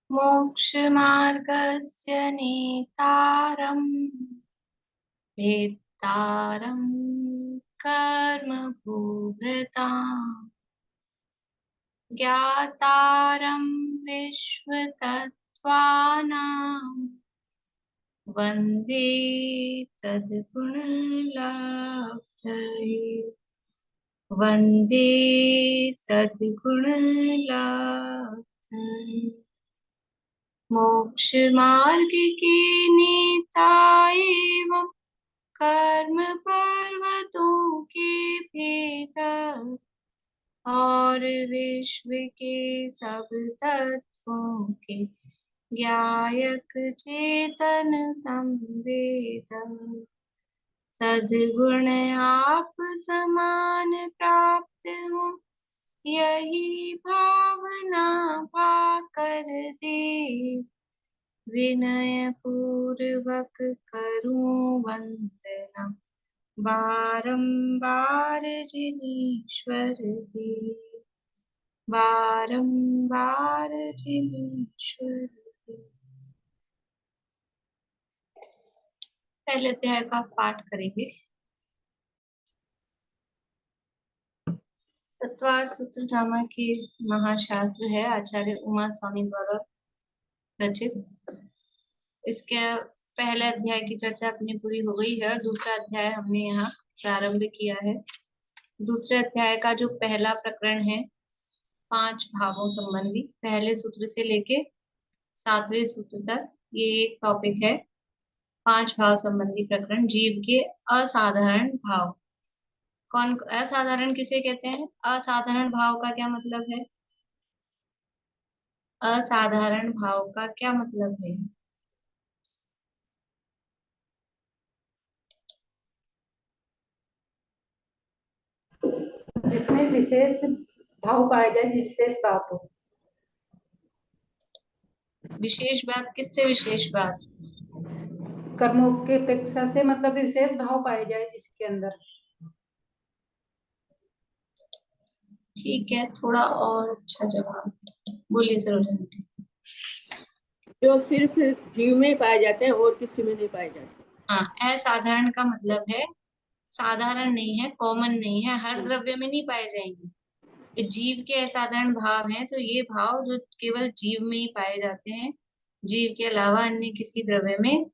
मोक्षमार्गस्य नेतारम् भेत्तारम् कर्मभूभृताम् ज्ञातारं विश्वतत्त्वानां वन्दे तद्गुणलाब्धये वन्दे तद्गुणलाब्धये। मोक्षमार्ग के नेता एवं कर्म पर्वतों के भेदक और विश्व के सब तत्वों के ज्ञायक चेतन संवेदक सद्गुण आप समान प्राप्त हो यही भावना पाकर देव विनय पूर्वक करूं वंदना बारंबार जिनेश्वर देव बारंबार जिनेश्वर देव। पहले अध्याय का पाठ करेंगे। तत्वार्थ सूत्रधामा के महाशास्त्र है, आचार्य उमा स्वामी द्वारा रचित। इसके पहले अध्याय की चर्चा अपनी पूरी हो गई है और दूसरा अध्याय हमने यहाँ प्रारंभ किया है। दूसरे अध्याय का जो पहला प्रकरण है 5 भावों संबंधी, पहले सूत्र से लेके 7वें सूत्र तक ये एक टॉपिक है। 5 भाव संबंधी प्रकरण, जीव के असाधारण भाव। कौन असाधारण किसे कहते हैं? असाधारण भाव का क्या मतलब है? असाधारण भाव का क्या मतलब है? जिसमें विशेष भाव पाया जाए, विशेष बात हो। विशेष बात किससे विशेष बात? कर्मों के अपेक्षा से, मतलब विशेष भाव पाए जाए जिसके अंदर। ठीक है, थोड़ा और अच्छा जवाब बोलिए सरोजा आंटी। जो सिर्फ जीव में पाए जाते हैं और किसी में नहीं पाए जाते। हाँ, असाधारण का मतलब है साधारण नहीं है, कॉमन नहीं है, हर द्रव्य में नहीं पाए जाएंगे। तो जीव के असाधारण भाव हैं, तो ये भाव जो केवल जीव में ही पाए जाते हैं, जीव के अलावा अन्य किसी द्रव्य में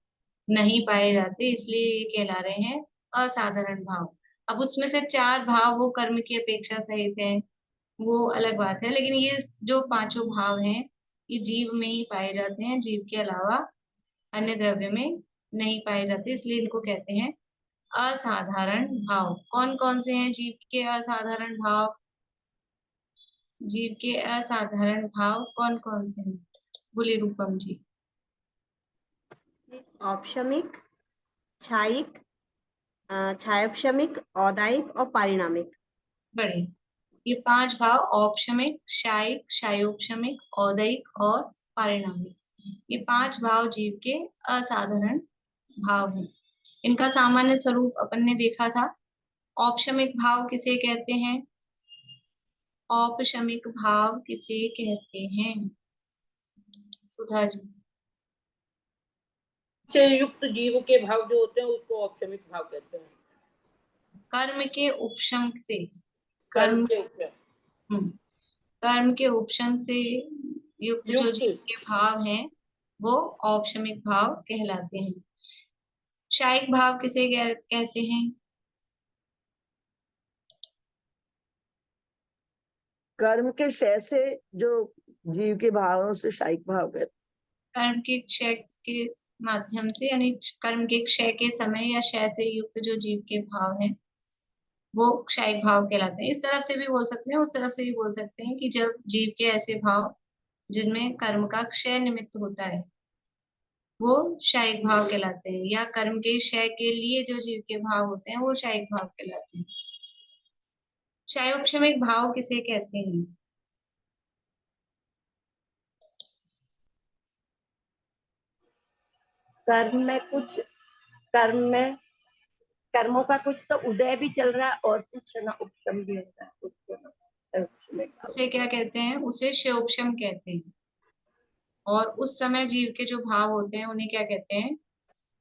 नहीं पाए जाते, इसलिए ये कहला रहे हैं असाधारण भाव। अब उसमें से 4 भाव वो कर्म की अपेक्षा सहित हैं, वो अलग बात है, लेकिन ये जो 5 भाव हैं ये जीव में ही पाए जाते हैं, जीव के अलावा अन्य द्रव्य में नहीं पाए जाते, इसलिए इनको कहते हैं असाधारण भाव। कौन कौन से हैं जीव के असाधारण भाव? जीव के असाधारण भाव कौन कौन से हैं? बोलिए रूपम जी। औपशमिक, छायिक, छायोपशमिक, औदायिक और पारिणामिक। बड़े, ये 5 भाव औपशमिक, क्षायिक, क्षायोपशमिक, औदयिक और पारिणामिक, ये 5 भाव जीव के असाधारण भाव हैं। इनका सामान्य स्वरूप अपन ने देखा था। औपशमिक भाव किसे कहते हैं? औपशमिक भाव किसे कहते हैं? सुधा जी। से युक्त जीव के भाव जो होते हैं उसको औपशमिक भाव कहते हैं। कर्म के उपशम से, कर्म के उपशम, कर्म के उपशम से युक्त जो जीव के भाव हैं वो औपशमिक भाव कहलाते हैं। क्षायिक भाव किसे कहते हैं? कर्म के क्षय से जो जीव के भावों से क्षायिक भाव कहते हैं। कर्म के क्षय के माध्यम से, यानी कर्म के क्षय के समय या क्षय से युक्त जो जीव के भाव हैं वो क्षायिक भाव कहलाते हैं। इस तरफ से भी बोल सकते हैं, उस तरफ से भी बोल सकते हैं कि जब जीव के ऐसे भाव जिनमें कर्म का क्षय निमित्त होता है वो क्षायिक भाव कहलाते हैं, या कर्म के क्षय के लिए जो जीव के भाव होते हैं वो क्षायिक भाव कहलाते हैं। क्षयोपशमिक भाव किसे कहते हैं? कर्मों का कुछ तो उदय भी चल रहा है और कुछ ना उपशम भी होता है। उसे क्या कहते हैं? उसे क्षयोपशम कहते हैं। और उस समय जीव के जो भाव होते हैं उन्हें क्या कहते हैं?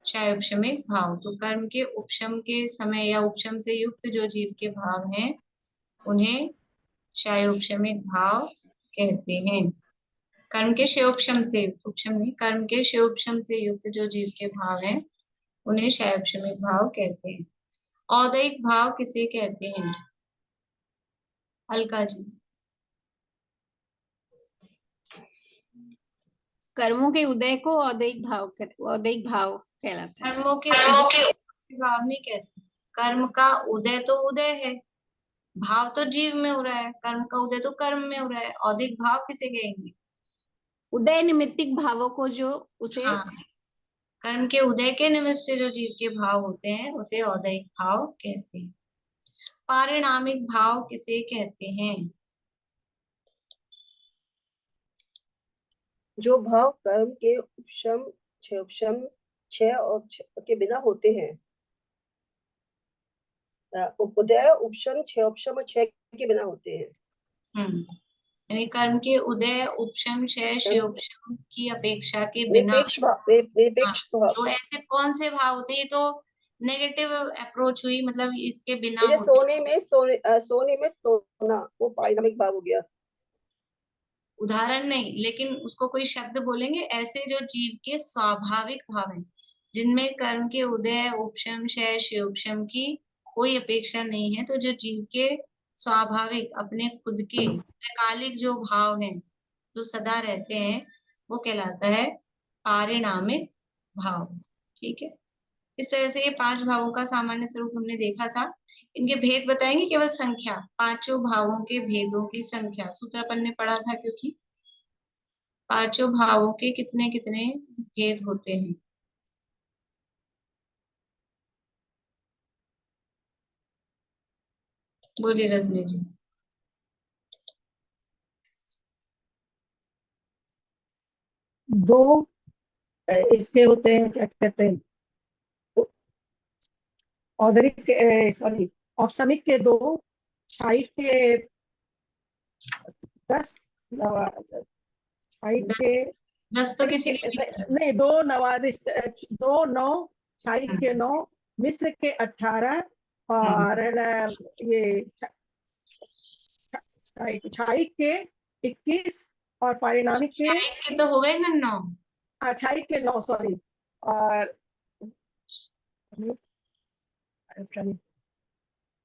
क्षय उपशमिक भाव। तो कर्म के उपशम के समय या उपशम से युक्त जो जीव के भाव हैं उन्हें क्षय उपशमिक भाव कहते हैं। कर्म के क्षय उपशम से, उपशम नहीं, कर्म के क्षय उपशम से युक्त जो जीव के भाव हैं उन्हें क्षय उपशमिक भाव कहते हैं। औदैहिक भाव किसे कहते हैं? अलका जी। कर्मों के उदय को औदैहिक भाव कहलाता है। कर्मों के उदय को भाव नहीं कहते। कर्म का उदय तो उदय है, भाव तो जीव में हो रहा है, कर्म का उदय तो कर्म में हो रहा है। औदैहिक भाव किसे कहेंगे? उदय निमित्तिक भावों को जो उसे हाँ, कर्म के उदय के निमित्त से जो जीव के भाव होते हैं उसे औदैहिक भाव कहते हैं। पारिणामिक भाव किसे कहते हैं? जो भाव कर्म के उपशम क्षय और के बिना होते हैं, उदय उपशम क्षय के बिना होते हैं। यानी कर्म के उदय उपशम क्षय उपशम की अपेक्षा के बिना, निरपेक्ष स्वभाव। तो ऐसे कौन से भाव होते हैं? ये तो नेगेटिव अप्रोच हुई, मतलब इसके बिना जैसे होते। सोने में सोना, वो पारिणामिक भाव हो गया। उदाहरण नहीं, लेकिन उसको कोई शब्द बोलेंगे ऐसे जो जीव के स्वाभाविक भाव हैं, जिनमें कर्म के उदय उपशम क्षय उपशम की कोई अपेक्षा नहीं है, तो जो जीव के स्वाभाविक अपने खुद के त्रैकालिक जो भाव हैं जो सदा रहते हैं वो कहलाता है पारिणामिक भाव। ठीक है, इस तरह से ये 5 भावों का सामान्य स्वरूप हमने देखा था। इनके भेद बताएंगे, केवल संख्या, पांचों भावों के भेदों की संख्या सूत्र अपन ने पढ़ा था, क्योंकि पांचों भावों के कितने कितने भेद होते हैं। बोलिए रजनी जी। दो इसके होते हैं, क्या कहते हैं, औदरिक, सॉरी, औपसमिक के 2, क्षायिक के 10, क्षायिक 10 के 10 तो किसी ने नहीं किया। नहीं, 2 नवादिश, 2 9, क्षायिक के 9, मिश्र के 18 और ये क्षायिक के 21 और पारिणामिक के, क्षायिक के तो हो गए ना 9। क्षायिक के 9, सॉरी, और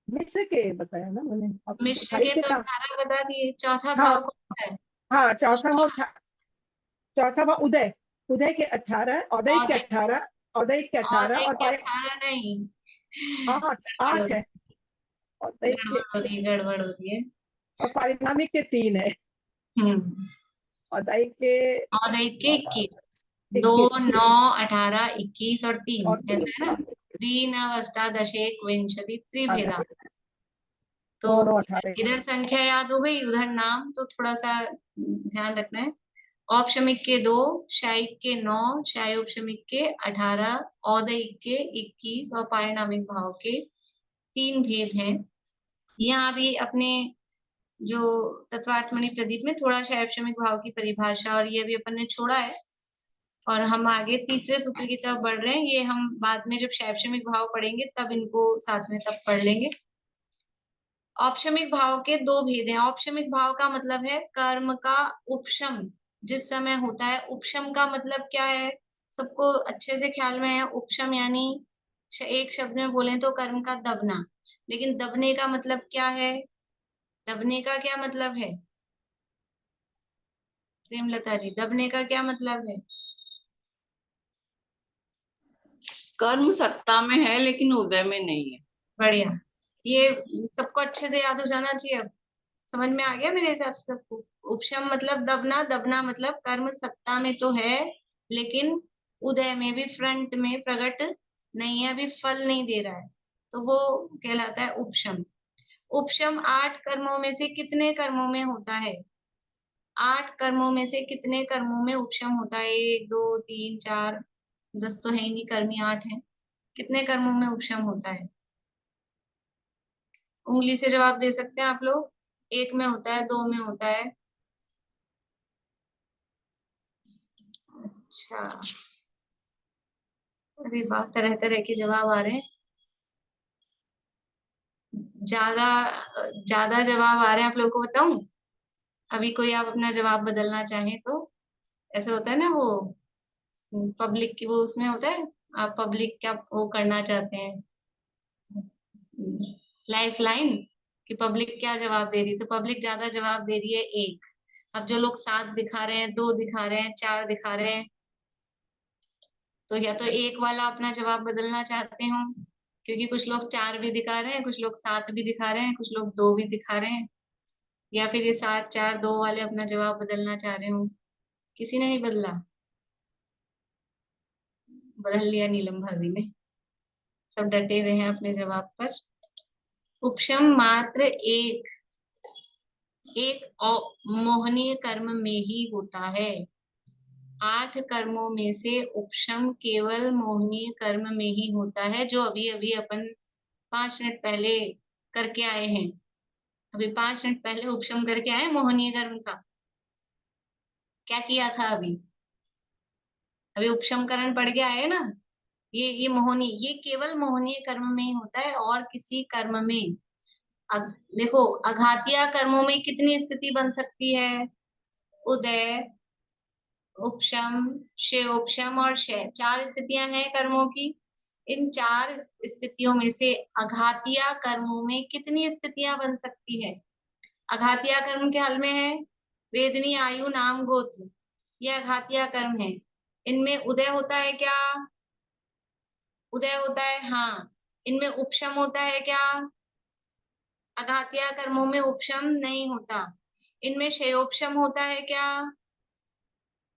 मिश्र के बताया ना मैंने। मिश्र क्षायिक के के तो ना, 18 बता दिए। चौथा हाँ भाव कौन सा है? हाँ, चौथा भाव उदय, उदय के 18, औदय के 18, औदय के 18 औदय और के 18 नहीं, 8 है, औदय के, गड़बड़ हो रही है। और पारिणामिक के 3 है, हम्म औदय के औदय के 21, 2 21 9 18 21 और 3, और ऐसा है ना। 3 अष्टादशे विंशति त्रिभेदा। तो 9 9 18। इधर संख्या याद हो गई, उधर नाम तो थोड़ा सा ध्यान रखना है। औपशमिक के 2, क्षायिक के 9, क्षाय उपशमिक के 18, औदैहिक के 21 और पारिणामिक भाव के 3 भेद हैं। यहाँ भी अपने जो तत्वार्थमणि प्रदीप में थोड़ा क्षाय भाव की परिभाषा और ये भी अपन ने छोड़ा है, और हम आगे तीसरे सूत्र की तरफ बढ़ रहे हैं। ये हम बाद में जब क्षाय भाव पढ़ेंगे तब इनको साथ में तब पढ़ लेंगे। औपशमिक भाव के 2 भेद हैं। औपशमिक भाव का मतलब है कर्म का उपशम जिस समय होता है। उपशम का मतलब क्या है, सबको अच्छे से ख्याल में है। उपशम यानी एक शब्द में बोले तो कर्म का दबना, लेकिन दबने का मतलब क्या है? दबने का क्या मतलब है प्रेमलता जी? दबने का क्या मतलब है? कर्म सत्ता में है लेकिन उदय में नहीं है। बढ़िया, ये सबको अच्छे से याद हो जाना चाहिए। अब समझ में आ गया मेरे हिसाब से सबको। उपशम मतलब दबना, दबना मतलब कर्म सत्ता में तो है लेकिन उदय में भी, फ्रंट में प्रकट नहीं है, अभी फल नहीं दे रहा है, तो वो कहलाता है उपशम। उपशम 8 कर्मों में से कितने कर्मों में होता है? 8 कर्मों में से कितने कर्मों में उपशम होता है? 1 2 3 4, 10 तो है ही नहीं, कर्मी 8 है। कितने कर्मों में उपशम होता है? उंगली से जवाब दे सकते हैं आप लोग। 1 में होता है, 2 में होता है, अच्छा, अरे वाह, तरह तरह के जवाब आ रहे हैं। ज्यादा ज्यादा जवाब आ रहे हैं, आप लोगों को बताऊं? अभी कोई आप अपना जवाब बदलना चाहें तो, ऐसे होता है ना वो पब्लिक की, वो उसमें होता है, आप पब्लिक क्या वो करना चाहते हैं, लाइफ लाइन, कि पब्लिक क्या जवाब दे रही है, तो पब्लिक ज्यादा जवाब दे रही है एक। अब जो लोग 7 दिखा रहे हैं, 2 दिखा रहे हैं, 4 दिखा रहे हैं, तो या तो एक वाला अपना जवाब बदलना चाहते हो, क्योंकि कुछ लोग 4 भी दिखा रहे हैं, कुछ लोग 7 भी दिखा रहे हैं, कुछ लोग 2 भी दिखा रहे हैं, या फिर ये 7 4 2 वाले अपना जवाब बदलना चाह रहे हो। किसी ने नहीं बदला? बदल लिया नीलम भाभी ने, सब डटे हुए हैं अपने जवाब पर। उपशम मात्र एक एक मोहनीय कर्म में ही होता है। 8 कर्मों में से उपशम केवल मोहनीय कर्म में ही होता है, जो अभी अभी अपन 5 मिनट पहले करके आए हैं। अभी 5 मिनट पहले उपशम करके आए मोहनीय कर्म का। क्या किया था अभी? अभी उपशमकरण पढ़ के आए ना। ये मोहनी, ये केवल मोहनीय कर्म में ही होता है, और किसी कर्म में देखो, अघातिया कर्मों में कितनी स्थिति बन सकती है? उदय, उपशम, क्षयोपशम और क्षय, 4 स्थितियां हैं कर्मों की। इन 4 स्थितियों में से अघातिया कर्मों में कितनी स्थितियां बन सकती है? अघातिया कर्म के हल में है वेदनी, आयु, नाम, गोत्र, ये अघातिया कर्म है। इनमें उदय होता है क्या? उदय होता है, हाँ। इनमें उपशम होता है क्या? अघातिया कर्मों में उपशम नहीं होता। इनमें क्षयोपशम होता है क्या?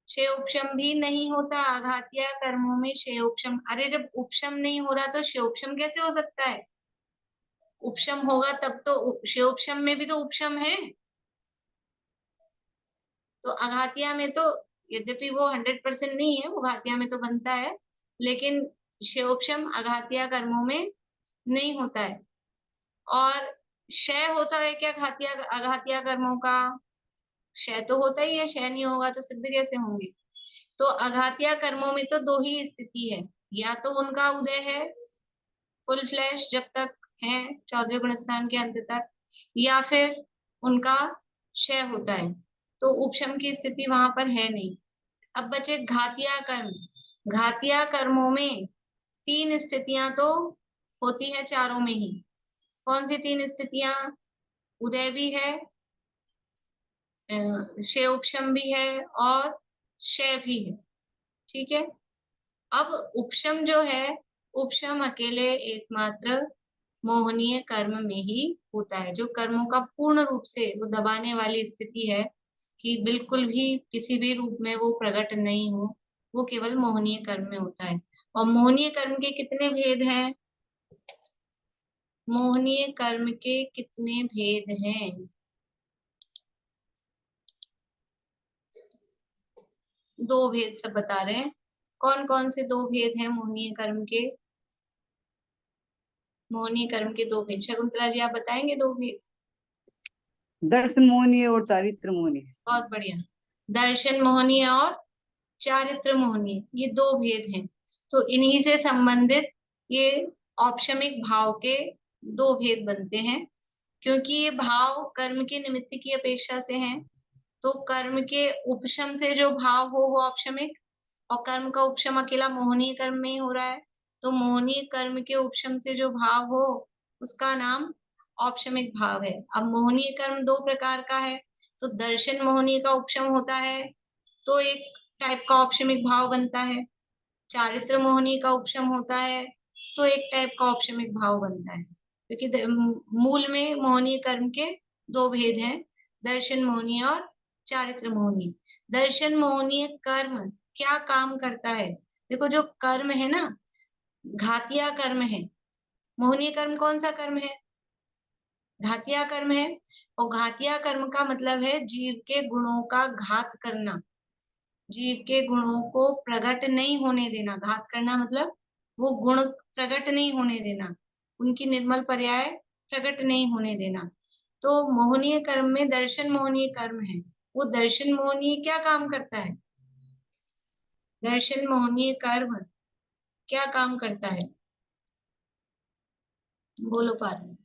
क्षयोपशम भी नहीं होता। अघातिया कर्मों में क्षयोपशम, अरे जब उपशम नहीं हो रहा तो क्षयोपशम कैसे हो सकता है? उपशम होगा तब तो, क्षयोपशम में भी तो उपशम है। तो अघातिया में तो, यद्यपि वो 100% नहीं है, वो घातिया में तो बनता है, लेकिन क्षयोपशम अघातिया कर्मों में नहीं होता है। और क्षय होता है क्या घातिया अघातिया कर्मों का? क्षय तो होता ही है, क्षय नहीं होगा तो सिद्ध कैसे होंगे? तो अघातिया कर्मों में तो 2 ही स्थिति है, या तो उनका उदय है फुल फ्लैश जब तक है 14वें गुणस्थान के अंत तक, या फिर उनका क्षय होता है, तो उपशम की स्थिति वहां पर है नहीं। अब बचे घातिया कर्म। घातिया कर्मों में 3 स्थितियां तो होती है चारों में ही। कौन सी 3 स्थितियां? उदय भी है, क्षय उपशम भी है, और क्षय भी है। ठीक है। अब उपशम जो है, उपशम अकेले एकमात्र मोहनीय कर्म में ही होता है। जो कर्मों का पूर्ण रूप से वो दबाने वाली स्थिति है कि बिल्कुल भी किसी भी रूप में वो प्रकट नहीं हो, वो केवल मोहनीय कर्म में होता है। और मोहनीय कर्म के कितने भेद हैं? मोहनीय कर्म के कितने भेद हैं? 2 भेद सब बता रहे हैं। कौन कौन से 2 भेद हैं मोहनीय कर्म के? मोहनीय कर्म के 2 भेद, शकुंतला जी आप बताएंगे 2 भेद? दर्शन मोहनीय और चारित्र मोहनीय। बहुत बढ़िया। दर्शन मोहनीय और चारित्र मोहनीय, ये 2 भेद हैं। तो इन्हीं से संबंधित ये औपशमिक भाव के 2 भेद बनते हैं, क्योंकि ये भाव कर्म के निमित्त की अपेक्षा से हैं। तो कर्म के उपशम से जो भाव हो वो औपशमिक, और कर्म का उपशम अकेला मोहनीय कर्म में ही हो रहा है, तो मोहनीय कर्म के उपशम से जो भाव हो उसका नाम औपशमिक भाव है। अब मोहनीय कर्म 2 प्रकार का है, तो दर्शन मोहनीय का उपशम होता है तो एक टाइप का औपशमिक भाव बनता है। चारित्र मोहनीय का उपशम होता है तो एक टाइप का औपशमिक भाव बनता है, क्योंकि मूल में मोहनीय कर्म के 2 भेद हैं, दर्शन मोहनीय और चारित्र मोहनीय। दर्शन मोहनीय कर्म क्या काम करता है? देखो, जो कर्म है ना, घातिया कर्म है। मोहनीय कर्म कौन सा कर्म है? घातिया कर्म है। और घातिया कर्म का मतलब है जीव के गुणों का घात करना, जीव के गुणों को प्रकट नहीं होने देना। घात करना मतलब वो गुण प्रकट नहीं होने देना, उनकी निर्मल पर्याय प्रकट नहीं होने देना। तो मोहनीय कर्म में दर्शन मोहनीय कर्म है। वो दर्शन मोहनीय क्या काम करता है? दर्शन मोहनीय कर्म क्या काम करता है? बोलो पारुल।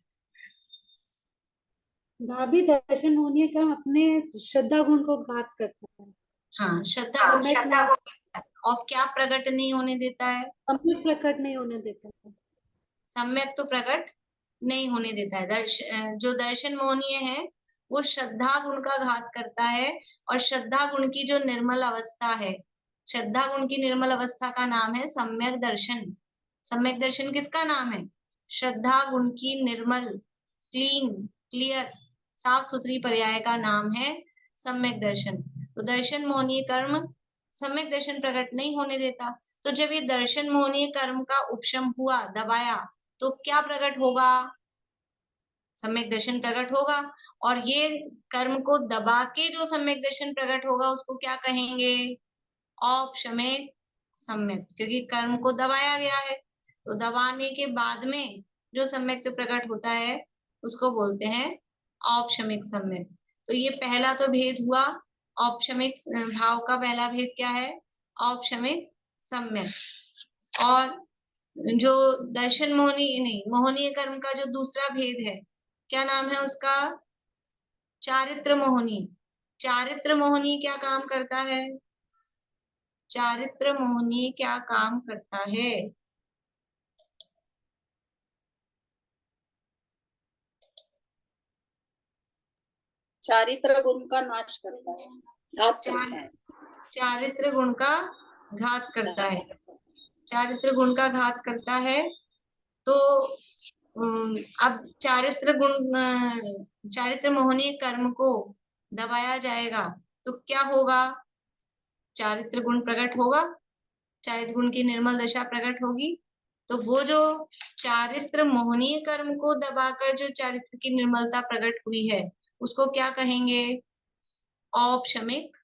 भाभी दर्शन होने का अपने श्रद्धा गुण को घात करता है, हाँ, श्रद्धा गुण और क्या प्रकट नहीं होने देता है? सम्यक प्रकट नहीं होने देता है। सम्यक तो प्रकट नहीं होने देता है। जो दर्शन मोहनीय है वो श्रद्धा गुण का घात करता है, और श्रद्धा गुण की जो निर्मल अवस्था है, श्रद्धा गुण की निर्मल अवस्था का नाम है सम्यक दर्शन। सम्यक दर्शन किसका नाम है? श्रद्धा गुण की निर्मल, क्लीन, क्लियर, साफ सुथरी पर्याय का नाम है सम्यक दर्शन। तो दर्शन मोहनीय कर्म सम्यक दर्शन प्रकट नहीं होने देता। तो जब ये दर्शन मोहनीय कर्म का उपशम हुआ, दबाया, तो क्या प्रकट होगा? सम्यक दर्शन प्रकट होगा। और ये कर्म को दबा के जो सम्यक दर्शन प्रकट होगा उसको क्या कहेंगे? औपशमिक सम्यक, क्योंकि कर्म को दबाया गया है। तो दबाने के बाद में जो सम्यक तो प्रकट होता है उसको बोलते हैं औपशमिक सम्यक। तो ये पहला तो भेद हुआ। औपशमिक भाव का पहला भेद क्या है? औपशमिक सम्यक। और जो दर्शन मोहनीय नहीं, मोहनीय कर्म का जो दूसरा भेद है, क्या नाम है उसका? चारित्र मोहनीय। चारित्र मोहनीय क्या काम करता है? चारित्र मोहनीय क्या काम करता है? चारित्र गुण का नाश करता है, घात करता है। चारित्र गुण का घात करता है। चारित्र गुण का घात करता है। तो अब चारित्र मोहनीय कर्म को दबाया जाएगा तो क्या होगा? चारित्र गुण प्रकट होगा, चारित्र गुण की निर्मल दशा प्रकट होगी। तो वो जो चारित्र मोहनीय कर्म को दबाकर जो चारित्र की निर्मलता प्रकट हुई है उसको क्या कहेंगे? औपशमिक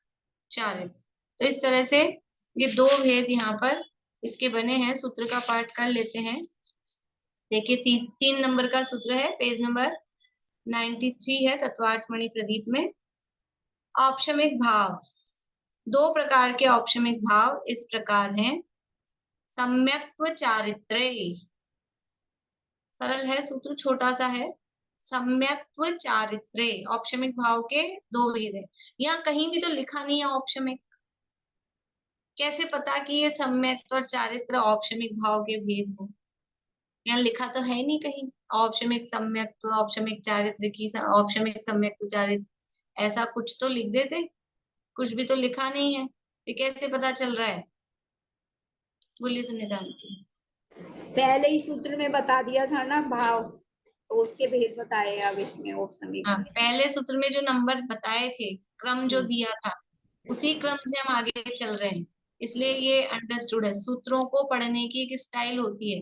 चारित्र। तो इस तरह से ये दो भेद यहाँ पर इसके बने हैं। सूत्र का पाठ कर लेते हैं। देखिए 3 नंबर का सूत्र है, पेज नंबर 93 है तत्वार्थमणि प्रदीप में। औपशमिक भाव, 2 प्रकार के औपशमिक भाव इस प्रकार हैं। सम्यक्त्व चारित्रे, सरल है सूत्र, छोटा सा है। सम्यक्त्व चारित्रे, औपशमिक भाव के 2 भेद है। यहाँ कहीं भी तो लिखा नहीं है औपशमिक। कैसे पता कि ये सम्यक्त्व और चारित्र औपशमिक भाव के भेद हैं? यहाँ लिखा तो है नहीं कहीं औपशमिक सम्यक्त्व, औपशमिक चारित्र की औपशमिक सम्यक्त्व चारित्र, ऐसा कुछ तो लिख देते। कुछ भी तो लिखा नहीं है, ये कैसे पता चल रहा है? बोलिए सुनिधान की। पहले ही सूत्र में बता दिया था ना भाव, तो उसके भेद बताए अब इसमें औपशमिक। हाँ, पहले सूत्र में जो नंबर बताए थे, क्रम जो दिया था, उसी क्रम से हम आगे चल रहे हैं। इसलिए ये अंडरस्टूड है। सूत्रों को पढ़ने की एक स्टाइल होती है,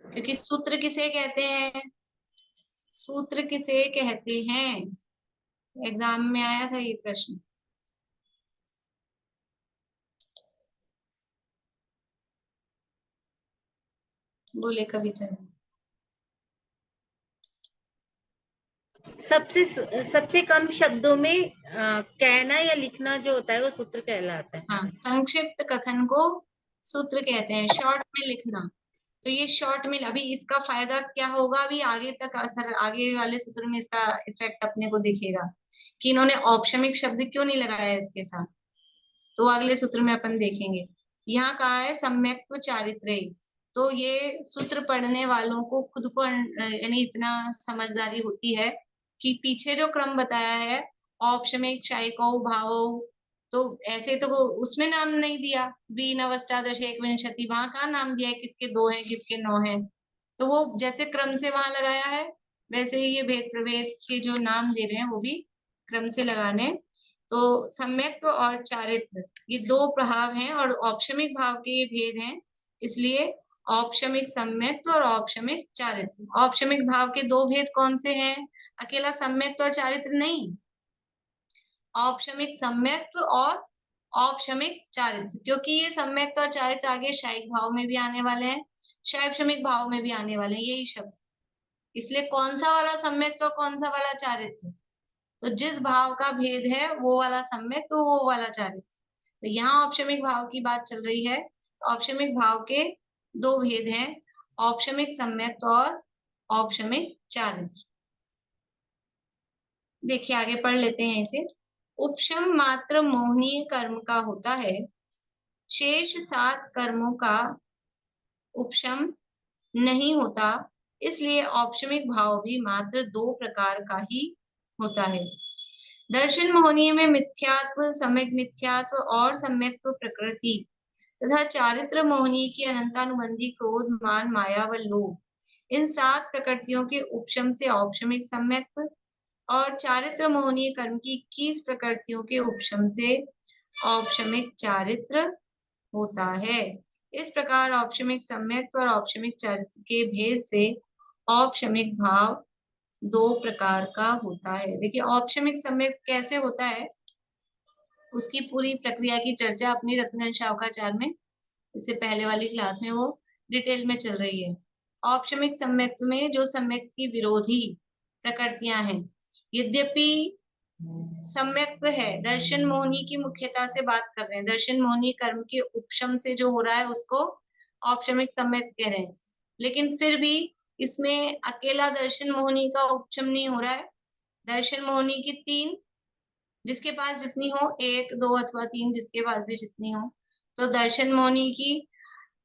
क्योंकि सूत्र किसे कहते हैं? सूत्र किसे कहते हैं? एग्जाम में आया था ये प्रश्न। बोले कविता जी। सबसे कम शब्दों में कहना या लिखना जो होता है वो सूत्र कहलाता है। हाँ, संक्षिप्त कथन को सूत्र कहते हैं, शॉर्ट में लिखना। तो ये शॉर्ट में, अभी इसका फायदा क्या होगा? अभी आगे तक असर, आगे वाले सूत्र में इसका इफेक्ट अपने को दिखेगा कि इन्होंने औपशमिक शब्द क्यों नहीं लगाया इसके साथ। तो अगले सूत्र में अपन देखेंगे। यहाँ कहा है सम्यक्त्व चारित्रे। तो ये सूत्र पढ़ने वालों को खुद को यानी इतना समझदारी होती है कि पीछे जो क्रम बताया है औपशमिक, शायिकौ, भावौ, तो ऐसे तो उसमें नाम नहीं दिया। वीन अष्टादश एक विंशति, वहां कहाँ नाम दिया है किसके 2 हैं किसके 9 हैं। तो वो जैसे क्रम से वहां लगाया है, वैसे ही ये भेद प्रभेद के जो नाम दे रहे हैं वो भी क्रम से लगाने। तो सम्यक्त्व और चारित्र ये 2 प्रभाव हैं और औपशमिक भाव के ये भेद हैं। इसलिए औपशमिक सम्यक्त्व और औपशमिक चारित्र। औपशमिक भाव के 2 भेद कौन से हैं? अकेला सम्यक्त्व और चारित्र नहीं, औपशमिक सम्यक्त्व और औपशमिक चारित्र। क्योंकि ये सम्यक्त्व और चारित्र आगे शायिक भाव में भी आने वाले हैं, शैवशमिक भाव में भी आने वाले हैं यही शब्द। इसलिए कौन सा वाला सम्यक्त्व और कौन सा वाला चारित्र? तो जिस भाव का भेद है वो वाला सम्यक्त्व, वो वाला चारित्र। तो यहाँ औपशमिक भाव की बात चल रही है। औपशमिक भाव के दो भेद हैं, औपशमिक सम्यक्त और औपशमिक चारित्र। देखिए आगे पढ़ लेते हैं इसे। उपशम मात्र मोहनीय कर्म का होता है, शेष 7 कर्मों का उपशम नहीं होता, इसलिए औपशमिक भाव भी मात्र 2 प्रकार का ही होता है। दर्शन मोहनीय में मिथ्यात्व, सम्यक मिथ्यात्व और सम्यक्त्व प्रकृति तथा चारित्र मोहनीय की अनंतानुबंधी क्रोध, मान, माया व लोभ, इन 7 प्रकृतियों के उपशम से औपशमिक सम्यक्त्व और चारित्र मोहनीय कर्म की 21 प्रकृतियों के उपशम से औपशमिक चारित्र होता है। इस प्रकार औपशमिक सम्यक्त्व और औपशमिक चारित्र के भेद से औपशमिक भाव 2 प्रकार का होता है। देखिए औपशमिक सम्यक कैसे होता है, उसकी पूरी प्रक्रिया की चर्चा अपनी रत्नगंज शावकाचार्य में इससे पहले वाली क्लास में वो डिटेल में चल रही है। औपशमिक सम्यक्त्व में जो सम्यक्त की विरोधी प्रकृतियां हैं, यद्यपि सम्यक्त्व है, दर्शन मोहनी की मुख्यता से बात कर रहे हैं, दर्शन मोहनी कर्म के उपशम से जो हो रहा है उसको औपशमिक सम्यक्त कह रहे हैं, लेकिन फिर भी इसमें अकेला दर्शन मोहनी का उपशम नहीं हो रहा है। दर्शन मोहनी की 3, जिसके पास जितनी हो, 1, 2 अथवा 3, जिसके पास भी जितनी हो, तो दर्शन मोहनी की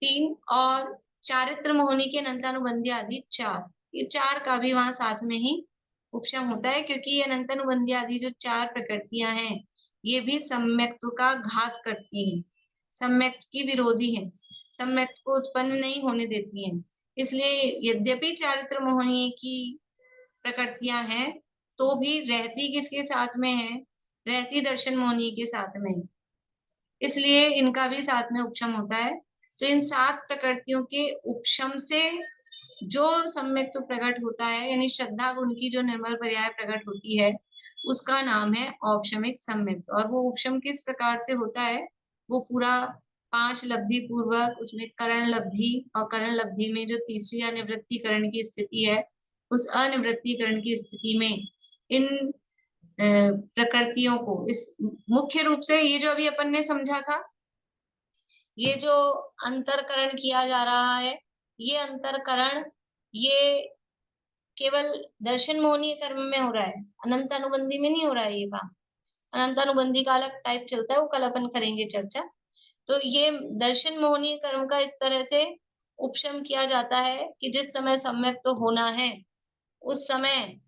3 और चारित्र मोहनी के अनंतानुबंधी आदि 4, ये 4 का भी वहां साथ में ही उपशम होता है, क्योंकि ये अनंतानुबंधी आदि जो 4 प्रकृतियां हैं ये भी सम्यक्त्व का घात करती हैं, सम्यक्त की विरोधी है, सम्यक्त को उत्पन्न नहीं होने देती हैं। इसलिए यद्यपि चारित्र मोहनी की प्रकृतियां हैं तो भी रहती किसके साथ में है, रहती दर्शन मोहनी के साथ में, इसलिए इनका भी साथ में उपशम होता है। तो इन 7 प्रकृतियों के उपशम से जो सम्यक्त प्रकट होता है, यानी श्रद्धा गुण की जो निर्मल पर्याय प्रकट होती है, उसका नाम है औपशमिक सम्यक्त। और वो उपशम किस प्रकार से होता है, वो पूरा 5 लब्धि पूर्वक, उसमें करण लब्धि, और करण लब्धि में जो तीसरी अनिवृत्तिकरण की स्थिति है, उस अनिवृत्तिकरण की स्थिति में इन प्रकृतियों को, इस मुख्य रूप से ये जो अभी अपन ने समझा था, ये जो अंतरकरण किया जा रहा है, ये अंतरकरण ये केवल दर्शन मोहनीय कर्म में हो रहा है, अनंत अनुबंधी में नहीं हो रहा है ये काम। अनंत अनुबंधी का अलग टाइप चलता है, वो कल अपन करेंगे चर्चा। तो ये दर्शन मोहनीय कर्म का इस तरह से उपशम किया जाता है कि जिस समय सम्यक तो होना है, उस समय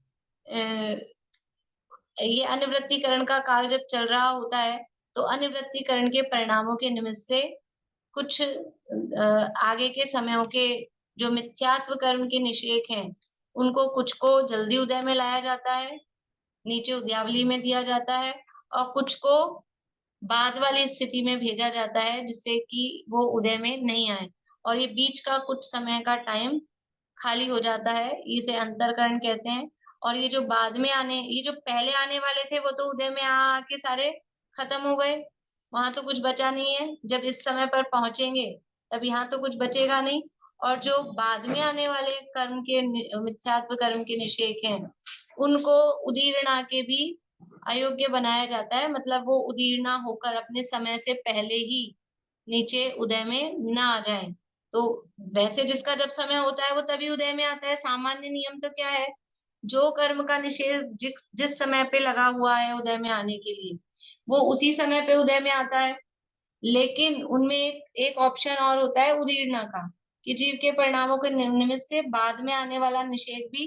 ये अनिवृत्तिकरण का काल जब चल रहा होता है, तो अनिवृत्तिकरण के परिणामों के निमित्त से कुछ आगे के समयों के जो मिथ्यात्व कर्म के निषेक हैं, उनको कुछ को जल्दी उदय में लाया जाता है, नीचे उद्यावली में दिया जाता है, और कुछ को बाद वाली स्थिति में भेजा जाता है, जिससे कि वो उदय में नहीं आए, और ये बीच का कुछ समय का टाइम खाली हो जाता है, इसे अंतरकरण कहते हैं। और ये जो बाद में आने, ये जो पहले आने वाले थे वो तो उदय में आके सारे खत्म हो गए, वहां तो कुछ बचा नहीं है। जब इस समय पर पहुंचेंगे तब यहाँ तो कुछ बचेगा नहीं। और जो बाद में आने वाले कर्म के मिथ्यात्व कर्म के निषेक हैं, उनको उदीर्णा के भी अयोग्य बनाया जाता है, मतलब वो उदीर्णा होकर अपने समय से पहले ही नीचे उदय में न आ जाए। तो वैसे जिसका जब समय होता है वो तभी उदय में आता है। सामान्य नियम तो क्या है, जो कर्म का निषेध जिस समय पे लगा हुआ है उदय में आने के लिए, वो उसी समय पे उदय में आता है। लेकिन उनमें एक ऑप्शन और होता है उदीर्णा का, कि जीव के परिणामों के निमित्त से बाद में आने वाला निषेध भी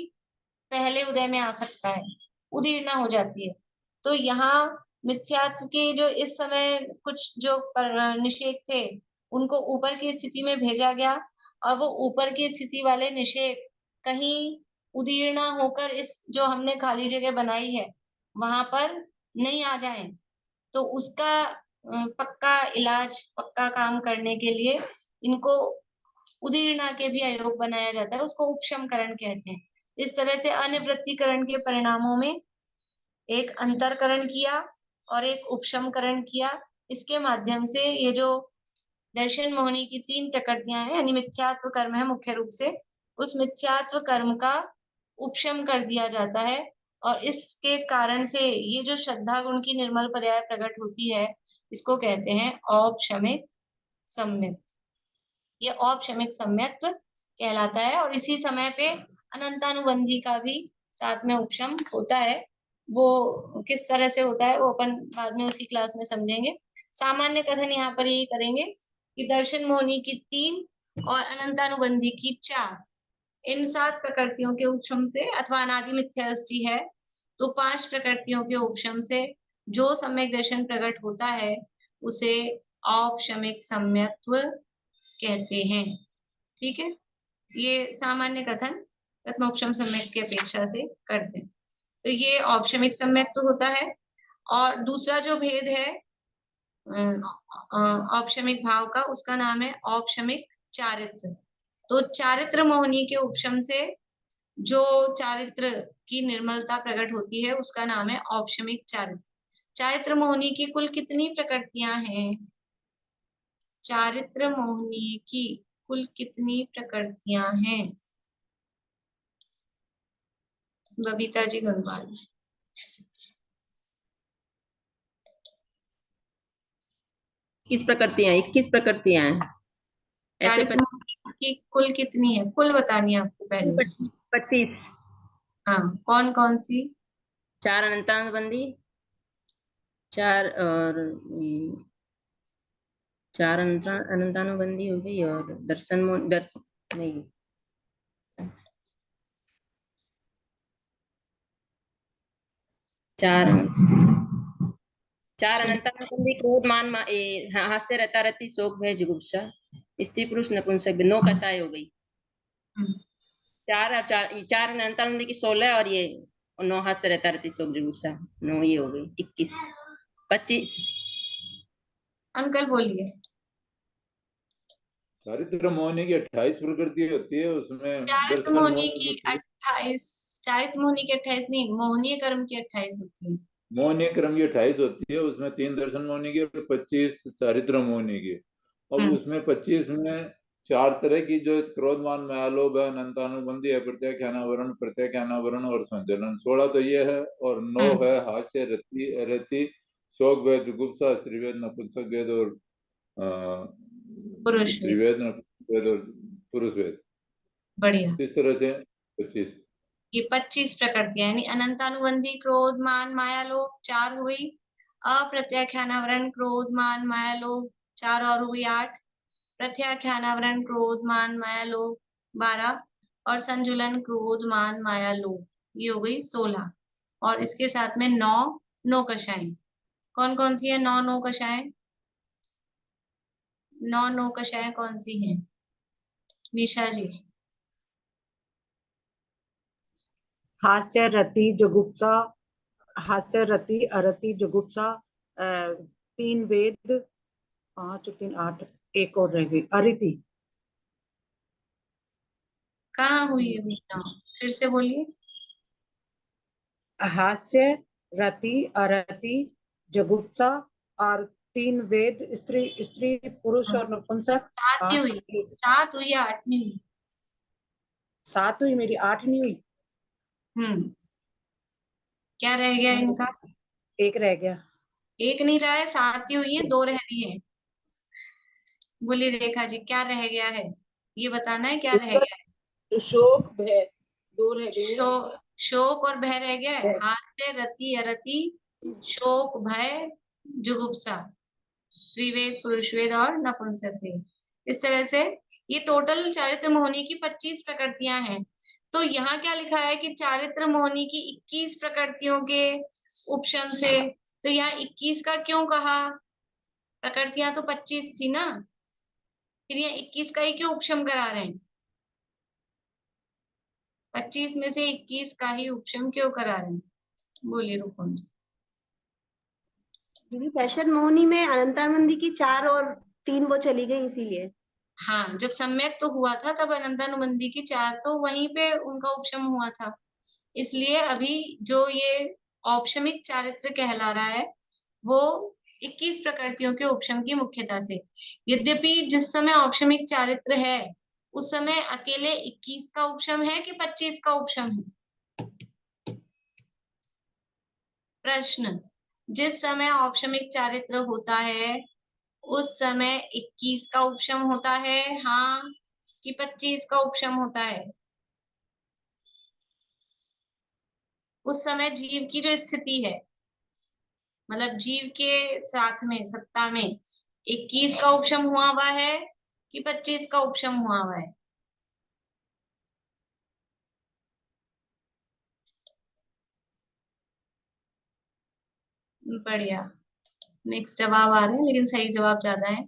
पहले उदय में आ सकता है, उदीर्णा हो जाती है। तो यहाँ मिथ्यात्व के जो इस समय कुछ जो निषेध थे, उनको ऊपर की स्थिति में भेजा गया, और वो ऊपर की स्थिति वाले निषेध कहीं उदीर्णा होकर इस जो हमने खाली जगह बनाई है वहां पर नहीं आ जाए। तो उसका पक्का इलाज, पक्का काम करने के लिए इनको उदीर्णा के भी अयोग बनाया जाता है, उसको उपशमकरण कहते हैं। इस तरह से अनिवृत्तिकरण के परिणामों में एक अंतरकरण किया और एक उपशमकरण किया। इसके माध्यम से ये जो दर्शन मोहनी की 3 प्रकृतियां हैं, यानी मिथ्यात्व कर्म है मुख्य रूप से, उस मिथ्यात्व कर्म का उपशम कर दिया जाता है, और इसके कारण से ये जो श्रद्धा गुण की निर्मल पर्याय प्रकट होती है, इसको कहते हैं औपशमिक सम्यक। ये औपशमिक सम्यक्त्व कहलाता है। और इसी समय पे अनंतानुबंधी का भी साथ में उपशम होता है। वो किस तरह से होता है वो अपन बाद में उसी क्लास में समझेंगे। सामान्य कथन यहाँ पर ये करेंगे कि दर्शन मोहिनी की 3 और अनंतानुबंधी की 4, इन 7 प्रकृतियों के उपशम से, अथवा अनादि मिथ्यादृष्टि है तो 5 प्रकृतियों के उपशम से जो सम्यक दर्शन प्रकट होता है उसे औपशमिक सम्यक्त्व कहते हैं। ठीक है, ये सामान्य कथन प्रथमोपशम सम्यक की अपेक्षा से करते हैं। तो ये औपशमिक सम्यक तो होता है। और दूसरा जो भेद है औपशमिक भाव का, उसका नाम है औपशमिक चारित्र। तो चारित्र मोहिनी के उपशम से जो चारित्र की निर्मलता प्रकट होती है उसका नाम है औपशमिक चारित्र। चारित्र मोहिनी की कुल कितनी प्रकृतियां हैं? चारित्र मोहिनी की कुल कितनी प्रकृतियां हैं? बबीता जी गंगवाल। 21 प्रकृतियां, 21 प्रकृतियां हैं। ऐसे चारित्र मोहिनी की कुल कितनी है? कुल बतानी है आपको पहले। 25। हाँ, कौन कौन सी? 4 अनंतानुबंधी, 4 और 4 अनंतानुबंधी हो गई, और दर्शन नहीं, 4 अनंतानुबंधी क्रोध मान हास्य रहता रहती शोक भय जुगुप्सा स्त्री पुरुष नपुंसक 9 कसाय हो गई। 4 और 4 अनंतानुबंधी की 16 और ये 9 हास्य रहता रहती शोक जुगुप्सा 9 ये हो गई 21। 25 अंकल बोलिए। चारित्र मोहिनी की 28 प्रकृति होती है, उसमें चारित्र दर्शन मोहिनी की 28, चारित्र मोहिनी की 28 नहीं, मोहनीय कर्म की 28 होती है। मोहिनी क्रम की 28 होती है, उसमें 3 दर्शन मोहिनी की और 25 चारित्र मोहिनी की। और उसमें 25 में 4 तरह की जो क्रोधमान मायालोभ है, अनंतानुबंधी है, प्रत्याख्यानावरण, प्रत्याख्यानावरण और संचलन। 16 तो ये है, और 9 है हास्य, रति, शोक वेद, जुगुप्सा, स्त्रीवेद, नपुंसक वेद और स्त्रीवेद, नपुंसक वेद और पुरुष वेद। बढ़िया। इस तरह से 25 ये 25 प्रकृतियां, यानी अनंतानुबंधी, क्रोध मान माया लोभ 4 हुई, अप्रत्याख्यानावरण, क्रोध मान माया लोभ 4 और हुई 8, प्रत्याख्यानावरण, क्रोध मान माया लोभ 12, और संजुलन, क्रोध मान माया लोभ, ये हो गई 16। और इसके साथ में 9 कषाएं। कौन कौन सी है 9 कषाएं? 9 कषाएं कौन सी हैं? निशा जी। हास्य रति जुगुप्सा, हास्य रति अरति जुगुप्सा, 3 वेद, 5 और 3 8, एक और रह गई अरिति। कहाँ हुई है बेटा? फिर से बोलिए। हास्य रति अरति जुगुप्सा और 3 वेद, स्त्री पुरुष और नपुंसक। 7 हुई, 7 हुई, 8 नहीं हुई। 7 हुई मेरी, 8 नहीं हुई। क्या रह गया इनका? एक रह गया। एक नहीं रहा है, 7 ही हुई है, 2 रह रही है। बोलिए रेखा जी, क्या रह गया है? ये बताना है क्या रह गया है। शोक भय 2 रह गए। शोक और भय रह गया है। हास्य रति अरति, शोक भय जुगुप्सा, स्त्रीवेद, पुरुषवेद और नपुंसक वेद। इस तरह से ये टोटल चारित्र मोहिनी की 25 प्रकृतियां हैं। तो यहाँ क्या लिखा है कि चारित्र मोहिनी की 21 प्रकृतियों के उपशम से, तो यहाँ 21 का क्यों कहा? प्रकृतियां तो 25 थी ना, फिर यहाँ 21 का ही क्यों उपशम करा रहे हैं? 25 में से 21 का ही उपशम क्यों करा रहे हैं? बोलिए रूपम जी। दर्शन मोहिनी में अनंतानुबंधी की 4 और 3 वो चली गई इसीलिए। हाँ, जब सम्यक तो हुआ था तब अनंतानुबंधी की 4 तो वहीं पे उनका उपशम हुआ था, इसलिए अभी जो ये औपशमिक चारित्र कहला रहा है वो 21 प्रकृतियों के उपशम की मुख्यता से। यद्यपि जिस समय औपशमिक चारित्र है उस समय अकेले 21 का उपशम है कि 25 का उपशम है? प्रश्न, जिस समय औपशमिक चारित्र होता है उस समय 21 का उपशम होता है, हाँ कि 25 का उपशम होता है? उस समय जीव की जो स्थिति है, मतलब जीव के साथ में सत्ता में 21 का उपशम हुआ हुआ है कि 25 का उपशम हुआ हुआ है? बढ़िया, नेक्स्ट जवाब आ रहे हैं लेकिन सही जवाब ज्यादा है।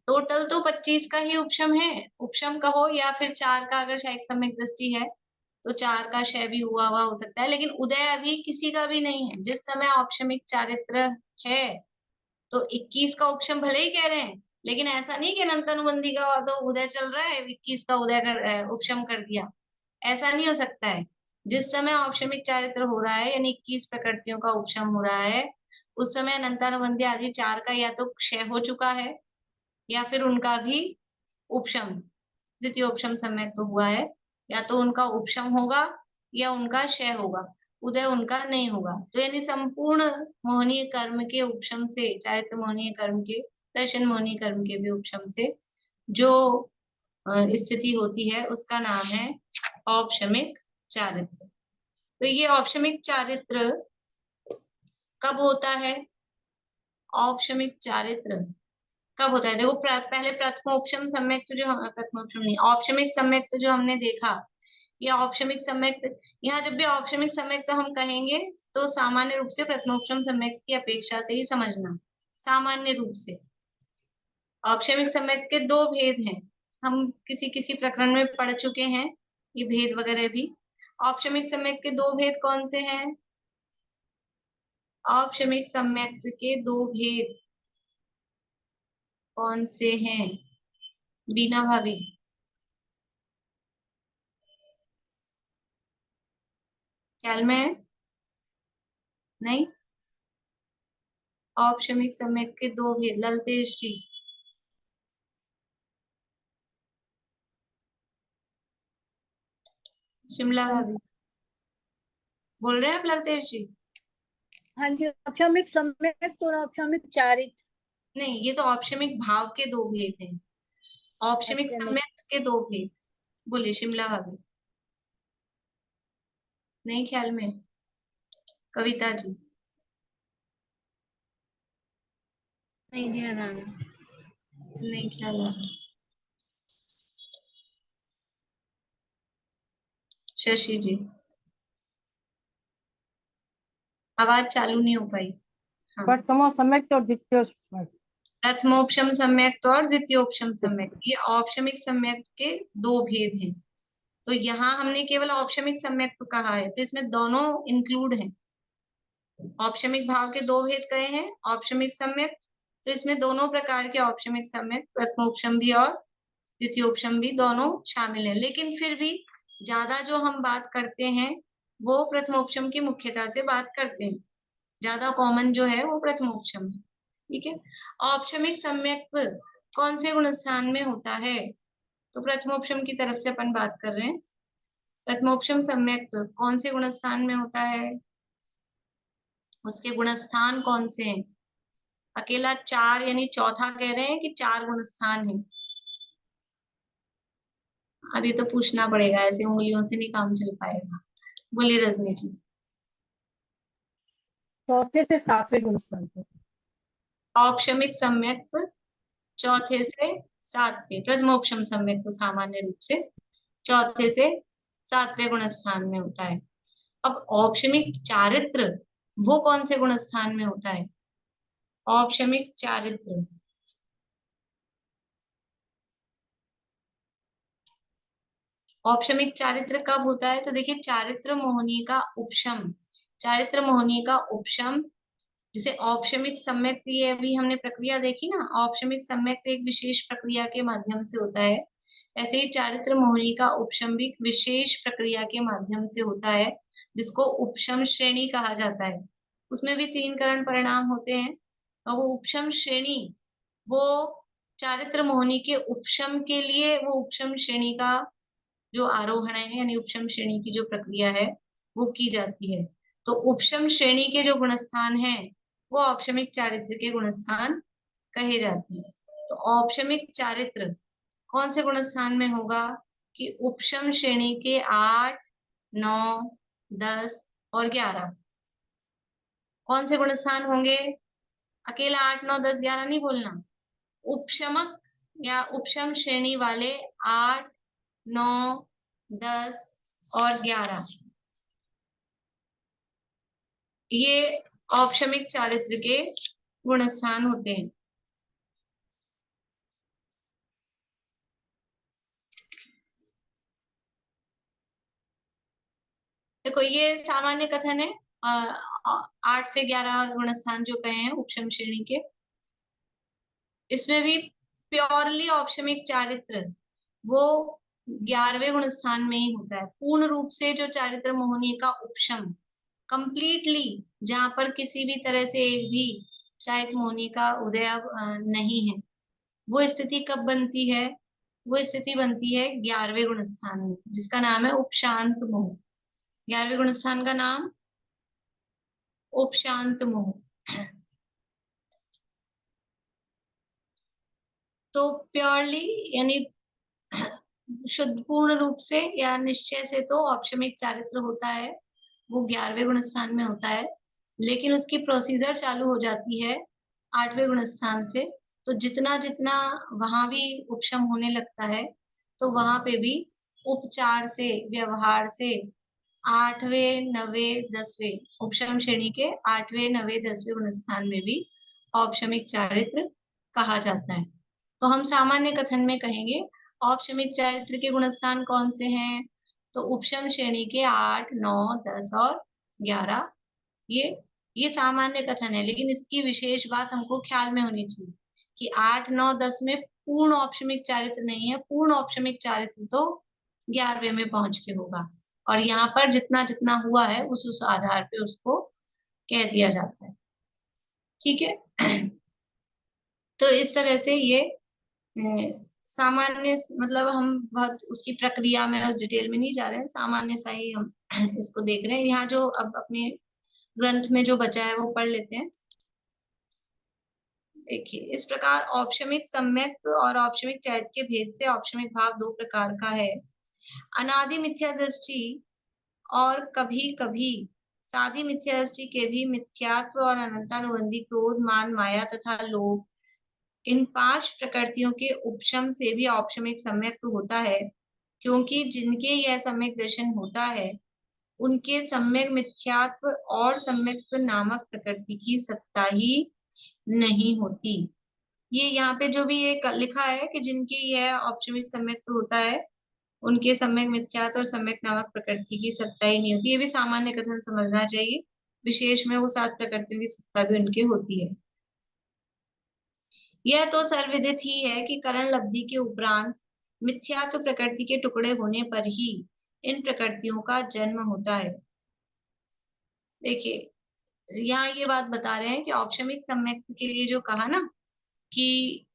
टोटल तो 25 का ही उपशम है, उपशम कहो या फिर 4 का, अगर शायद सम्यक दृष्टि है तो 4 का क्षय भी हुआ हुआ हो सकता है, लेकिन उदय अभी किसी का भी नहीं है। जिस समय औपशमिक चारित्र है तो 21 का उपशम भले ही कह रहे हैं, लेकिन ऐसा नहीं कि अनंत अनुबंधी का तो उदय चल रहा है 21 का उदय कर उपशम कर दिया, ऐसा नहीं हो सकता है। जिस समय औपशमिक चारित्र हो रहा है यानी 21 प्रकृतियों का उपशम हो रहा है, उस समय अनंतानुबंधी आदि 4 का या तो क्षय हो चुका है या फिर उनका भी उपशम, द्वितीय उपशम सम्यक तो हुआ है, या तो उनका उपशम होगा या उनका क्षय होगा, उदय उनका नहीं होगा। तो यानी संपूर्ण मोहनीय कर्म के उपशम से, चारित्र मोहनीय कर्म के, दर्शन मोहनीय कर्म के भी उपशम से जो स्थिति होती है उसका नाम है औपशमिक चारित्र। तो ये औपशमिक चारित्र कब होता है? औपशमिक चारित्र कब होता है? देखो पहले प्रथमोपशम सम्यक तो जो हम, प्रथमोपशम नहीं, औपशमिक सम्यक तो जो हमने देखा, ये औपशमिक सम्यक, यहाँ जब भी औपशमिक सम्यक तो हम कहेंगे तो सामान्य रूप से प्रथमोपशम सम्यक की अपेक्षा से ही समझना, सामान्य रूप से। औपशमिक सम्यक के दो भेद हैं, हम किसी किसी प्रकरण में पढ़ चुके हैं ये भेद वगैरह भी। औपशमिक सम्यक के दो भेद कौन से हैं? औपशमिक सम्यक के दो भेद कौन से हैं? बीना भाभी, ख्याल में है? नहीं? औपशमिक सम्यक के दो भेद, ललतेश जी। शिमला भाभी बोल रहे हैं आप? ललतेश जी हाँ जी, औपशमिक सम्यक और औपशमिक चारित्र। नहीं, ये तो औपशमिक भाव के दो भेद हैं, औपशमिक अच्छा, नहीं। सम्यक के दो भेद। बोलिए शिमला भाभी, नहीं ख्याल में? कविता जी नहीं ध्यान आ रहा। नहीं ख्याल आ रहा। शशि जी आवाज चालू नहीं हो पाई। हाँ, प्रथमो सम्यक और द्वितीय सम्यक। प्रथमोपशम सम्यक और द्वितीयोपशम सम्यक, ये औपशमिक सम्यक के दो भेद हैं। तो यहाँ हमने केवल औपशमिक सम्यक तो कहा है, तो इसमें दोनों इंक्लूड हैं। औपशमिक भाव के दो भेद कहे हैं, औपशमिक सम्यक, तो इसमें दोनों प्रकार के औपशमिक सम्यक, प्रथमोपशम भी और द्वितीयोपशम भी दोनों शामिल है। लेकिन फिर भी ज्यादा जो हम बात करते हैं वो प्रथमोपशम की मुख्यता से बात करते हैं, ज्यादा कॉमन जो है वो प्रथमोपशम है। ठीक है, औपशमिक सम्यक कौन से गुणस्थान में होता है? तो प्रथमोपशम की तरफ से अपन बात कर रहे हैं। प्रथमोपशम सम्यक कौन से गुणस्थान में होता है? उसके गुणस्थान कौन से हैं? अकेला 4 यानी चौथा कह रहे हैं कि 4 गुणस्थान है? अभी तो पूछना पड़ेगा, ऐसे उंगलियों से नहीं काम चल पाएगा। बोलिए रजनी जी। चौथे से सातवें गुणस्थान पे। औपशमिक सम्यक चौथे से सातवें, प्रथमोपशम सम्यक तो सामान्य रूप से चौथे से सातवें गुणस्थान में होता है। अब औपशमिक चारित्र वो कौन से गुणस्थान में होता है? औपशमिक चारित्र औपशमिक चारित्र कब होता है? तो देखिए, चारित्र मोहनी का उपशम, चारित्र मोहनी का उपशम, जिसे औपशमिक सम्यक, ये अभी हमने प्रक्रिया देखी ना, औपशमिक सम्यक तो एक विशेष प्रक्रिया के माध्यम से होता है, ऐसे ही चारित्र मोहनी का उपशम भी विशेष प्रक्रिया के माध्यम से होता है, जिसको उपशम श्रेणी कहा जाता है। उसमें भी 3 करण परिणाम होते हैं, और वो उपशम श्रेणी, वो चारित्र मोहनी के उपशम के लिए वो उपशम श्रेणी का जो आरोहण है यानी उपशम श्रेणी की जो प्रक्रिया है वो की जाती है। तो उपशम श्रेणी के जो गुणस्थान हैं वो औपशमिक चारित्र के गुणस्थान कहे जाते हैं। तो औपशमिक चारित्र कौन से गुणस्थान में होगा कि उपशम श्रेणी के 8, 9, 10 और 11 कौन से गुणस्थान होंगे? अकेला 8, 9, 10, 11 नहीं बोलना। उपशमक या उपशम श्रेणी वाले 8, 9, 10 और 11 ये औपशमिक चारित्र के गुणस्थान होते हैं। देखो ये सामान्य कथन है। 8 से 11 गुणस्थान जो कहे हैं उपशम श्रेणी के, इसमें भी प्योरली औपशमिक चारित्र वो 11वें गुणस्थान में ही होता है। पूर्ण रूप से जो चारित्र मोहनीय का उपशम कंप्लीटली, जहां पर किसी भी तरह से एक भी चारित्र मोहनीय का उदय नहीं है, वो स्थिति कब बनती है? वो स्थिति बनती है 11वें गुणस्थान में, जिसका नाम है उपशांत मोह। 11वें गुणस्थान का नाम उपशांत मोह। तो प्योरली यानी शुद्ध पूर्ण रूप से या निश्चय से तो औपशमिक चारित्र होता है, वो 11वें गुणस्थान में होता है, लेकिन उसकी प्रोसीजर चालू हो जाती है 8वें गुणस्थान से। तो जितना जितना वहां भी उपशम होने लगता है, तो वहां पे भी उपचार से, व्यवहार से 8वें, 9वें, 10वें उपशम श्रेणी के 8वें, 9वें, 10वें गुणस्थान में भी औपशमिक चारित्र कहा जाता है। तो हम सामान्य कथन में कहेंगे औपशमिक चारित्र के गुणस्थान कौन से हैं? तो उपशम श्रेणी के 8, 9, 10 और 11 ये सामान्य कथन है, लेकिन इसकी विशेष बात हमको ख्याल में होनी चाहिए कि 8, 9, 10 में पूर्ण औपशमिक चारित्र नहीं है। पूर्ण औपशमिक चारित्र तो 11वें में पहुंच के होगा, और यहाँ पर जितना जितना हुआ है उस आधार पे उसको कह दिया जाता है। ठीक है। तो इस तरह से ये सामान्य, मतलब हम बहुत उसकी प्रक्रिया में उस डिटेल में नहीं जा रहे हैं, सामान्य सा ही हम इसको देख रहे हैं। यहाँ जो अब अपने ग्रंथ में जो बचा है वो पढ़ लेते हैं। देखिए, इस प्रकार औपशमिक सम्यक और औपशमिक चारित्र के भेद से औपशमिक भाव दो प्रकार का है। अनादि मिथ्या दृष्टि और कभी कभी सादी मिथ्या दृष्टि के भी मिथ्यात्व और अनंतानुबंधी क्रोध, मान, माया तथा लोभ, इन 5 प्रकृतियों के उपशम से भी औपशमिक सम्यक होता है, क्योंकि जिनके यह सम्यक दर्शन होता है उनके सम्यक मिथ्यात्व और सम्यक नामक प्रकृति की सत्ता ही नहीं होती। ये यहाँ पे जो भी ये लिखा है कि जिनके यह औपशमिक सम्यक होता है उनके सम्यक मिथ्यात्व और सम्यक नामक प्रकृति की सत्ता ही नहीं होती, ये भी सामान्य कथन समझना चाहिए। विशेष में वो 7 प्रकृतियों की सत्ता भी उनकी होती है। यह तो सर्वविदित ही है कि करण लब्धि के उपरांत मिथ्यात्व प्रकृति के टुकड़े होने पर ही इन प्रकृतियों का जन्म होता है। देखिए, यहाँ ये बात बता रहे हैं कि औपशमिक सम्यक के लिए जो कहा ना कि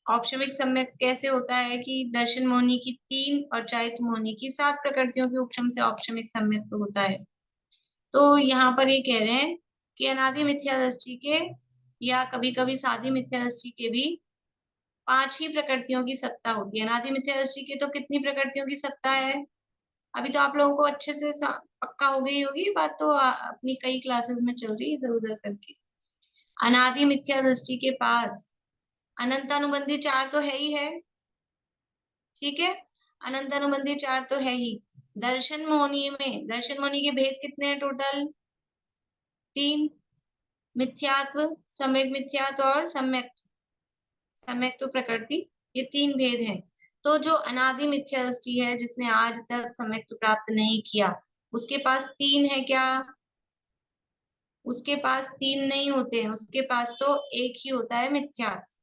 औपशमिक सम्यक कैसे होता है कि दर्शन मोहनी की 3 और चारित्र मोहनी की 7 प्रकृतियों के उपशम से औपशमिक सम्यक तो होता है। तो यहाँ पर ये कह रहे हैं कि अनादि मिथ्या दृष्टि के या कभी कभी सादी मिथ्या दृष्टि के भी 5 ही प्रकृतियों की सत्ता होती है। अनादि मिथ्या दृष्टि के तो कितनी प्रकृतियों की सत्ता है? अभी तो आप लोगों को अच्छे से पक्का हो गई होगी बात, तो अपनी कई क्लासेस में चल रही है इधर उधर करके। अनादि मिथ्या दृष्टि के पास अनंतानुबंधी 4 तो है ही है, ठीक है, अनंतानुबंधी 4 तो है ही। दर्शन मोहनी में, दर्शन मोहनी के भेद कितने हैं टोटल? 3, मिथ्यात्व, सम्यक मिथ्यात्व और सम्यक तो प्रकृति, ये 3 भेद हैं। तो जो अनादि मिथ्या दृष्टि है, जिसने आज तक सम्यक प्राप्त नहीं किया, उसके पास 3 है क्या? उसके पास 3 नहीं होते हैं, उसके पास तो एक ही होता है, मिथ्यात्व।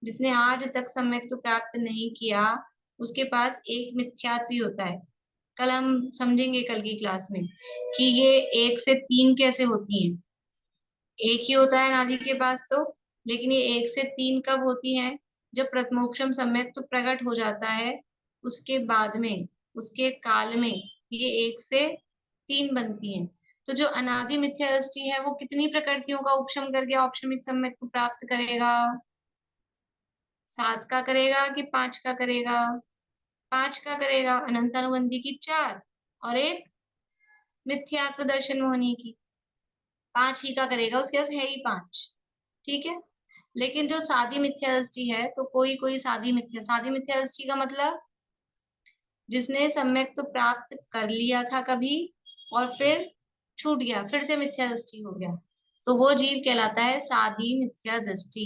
जिसने आज तक सम्यक प्राप्त नहीं किया उसके पास एक मिथ्यात्व ही होता है। कल हम समझेंगे कल की क्लास में कि ये 1 से 3 कैसे होती है। एक ही होता है अनादि के पास तो, लेकिन ये 1 से 3 कब होती है? जब प्रथमोपशम सम्यक तो प्रकट हो जाता है, उसके बाद में, उसके काल में ये 1 से 3 बनती हैं। तो जो अनादि मिथ्या दृष्टि है वो कितनी प्रकृतियों का उपशम करके औपशमिक सम्यक्त्व प्राप्त करेगा? 7 का करेगा कि 5 का करेगा? 5 का करेगा, अनंतानुबंधी की 4 और एक मिथ्यात्व दर्शन मोहनी की 5 ही का करेगा, उसके पास है ही 5। ठीक है, लेकिन जो सादी मिथ्या दृष्टि है, तो कोई सादी मिथ्या दृष्टि का मतलब जिसने सम्यक तो प्राप्त कर लिया था कभी और फिर छूट गया, फिर से मिथ्या दृष्टि हो गया, तो वो जीव कहलाता है सादी मिथ्या दृष्टि।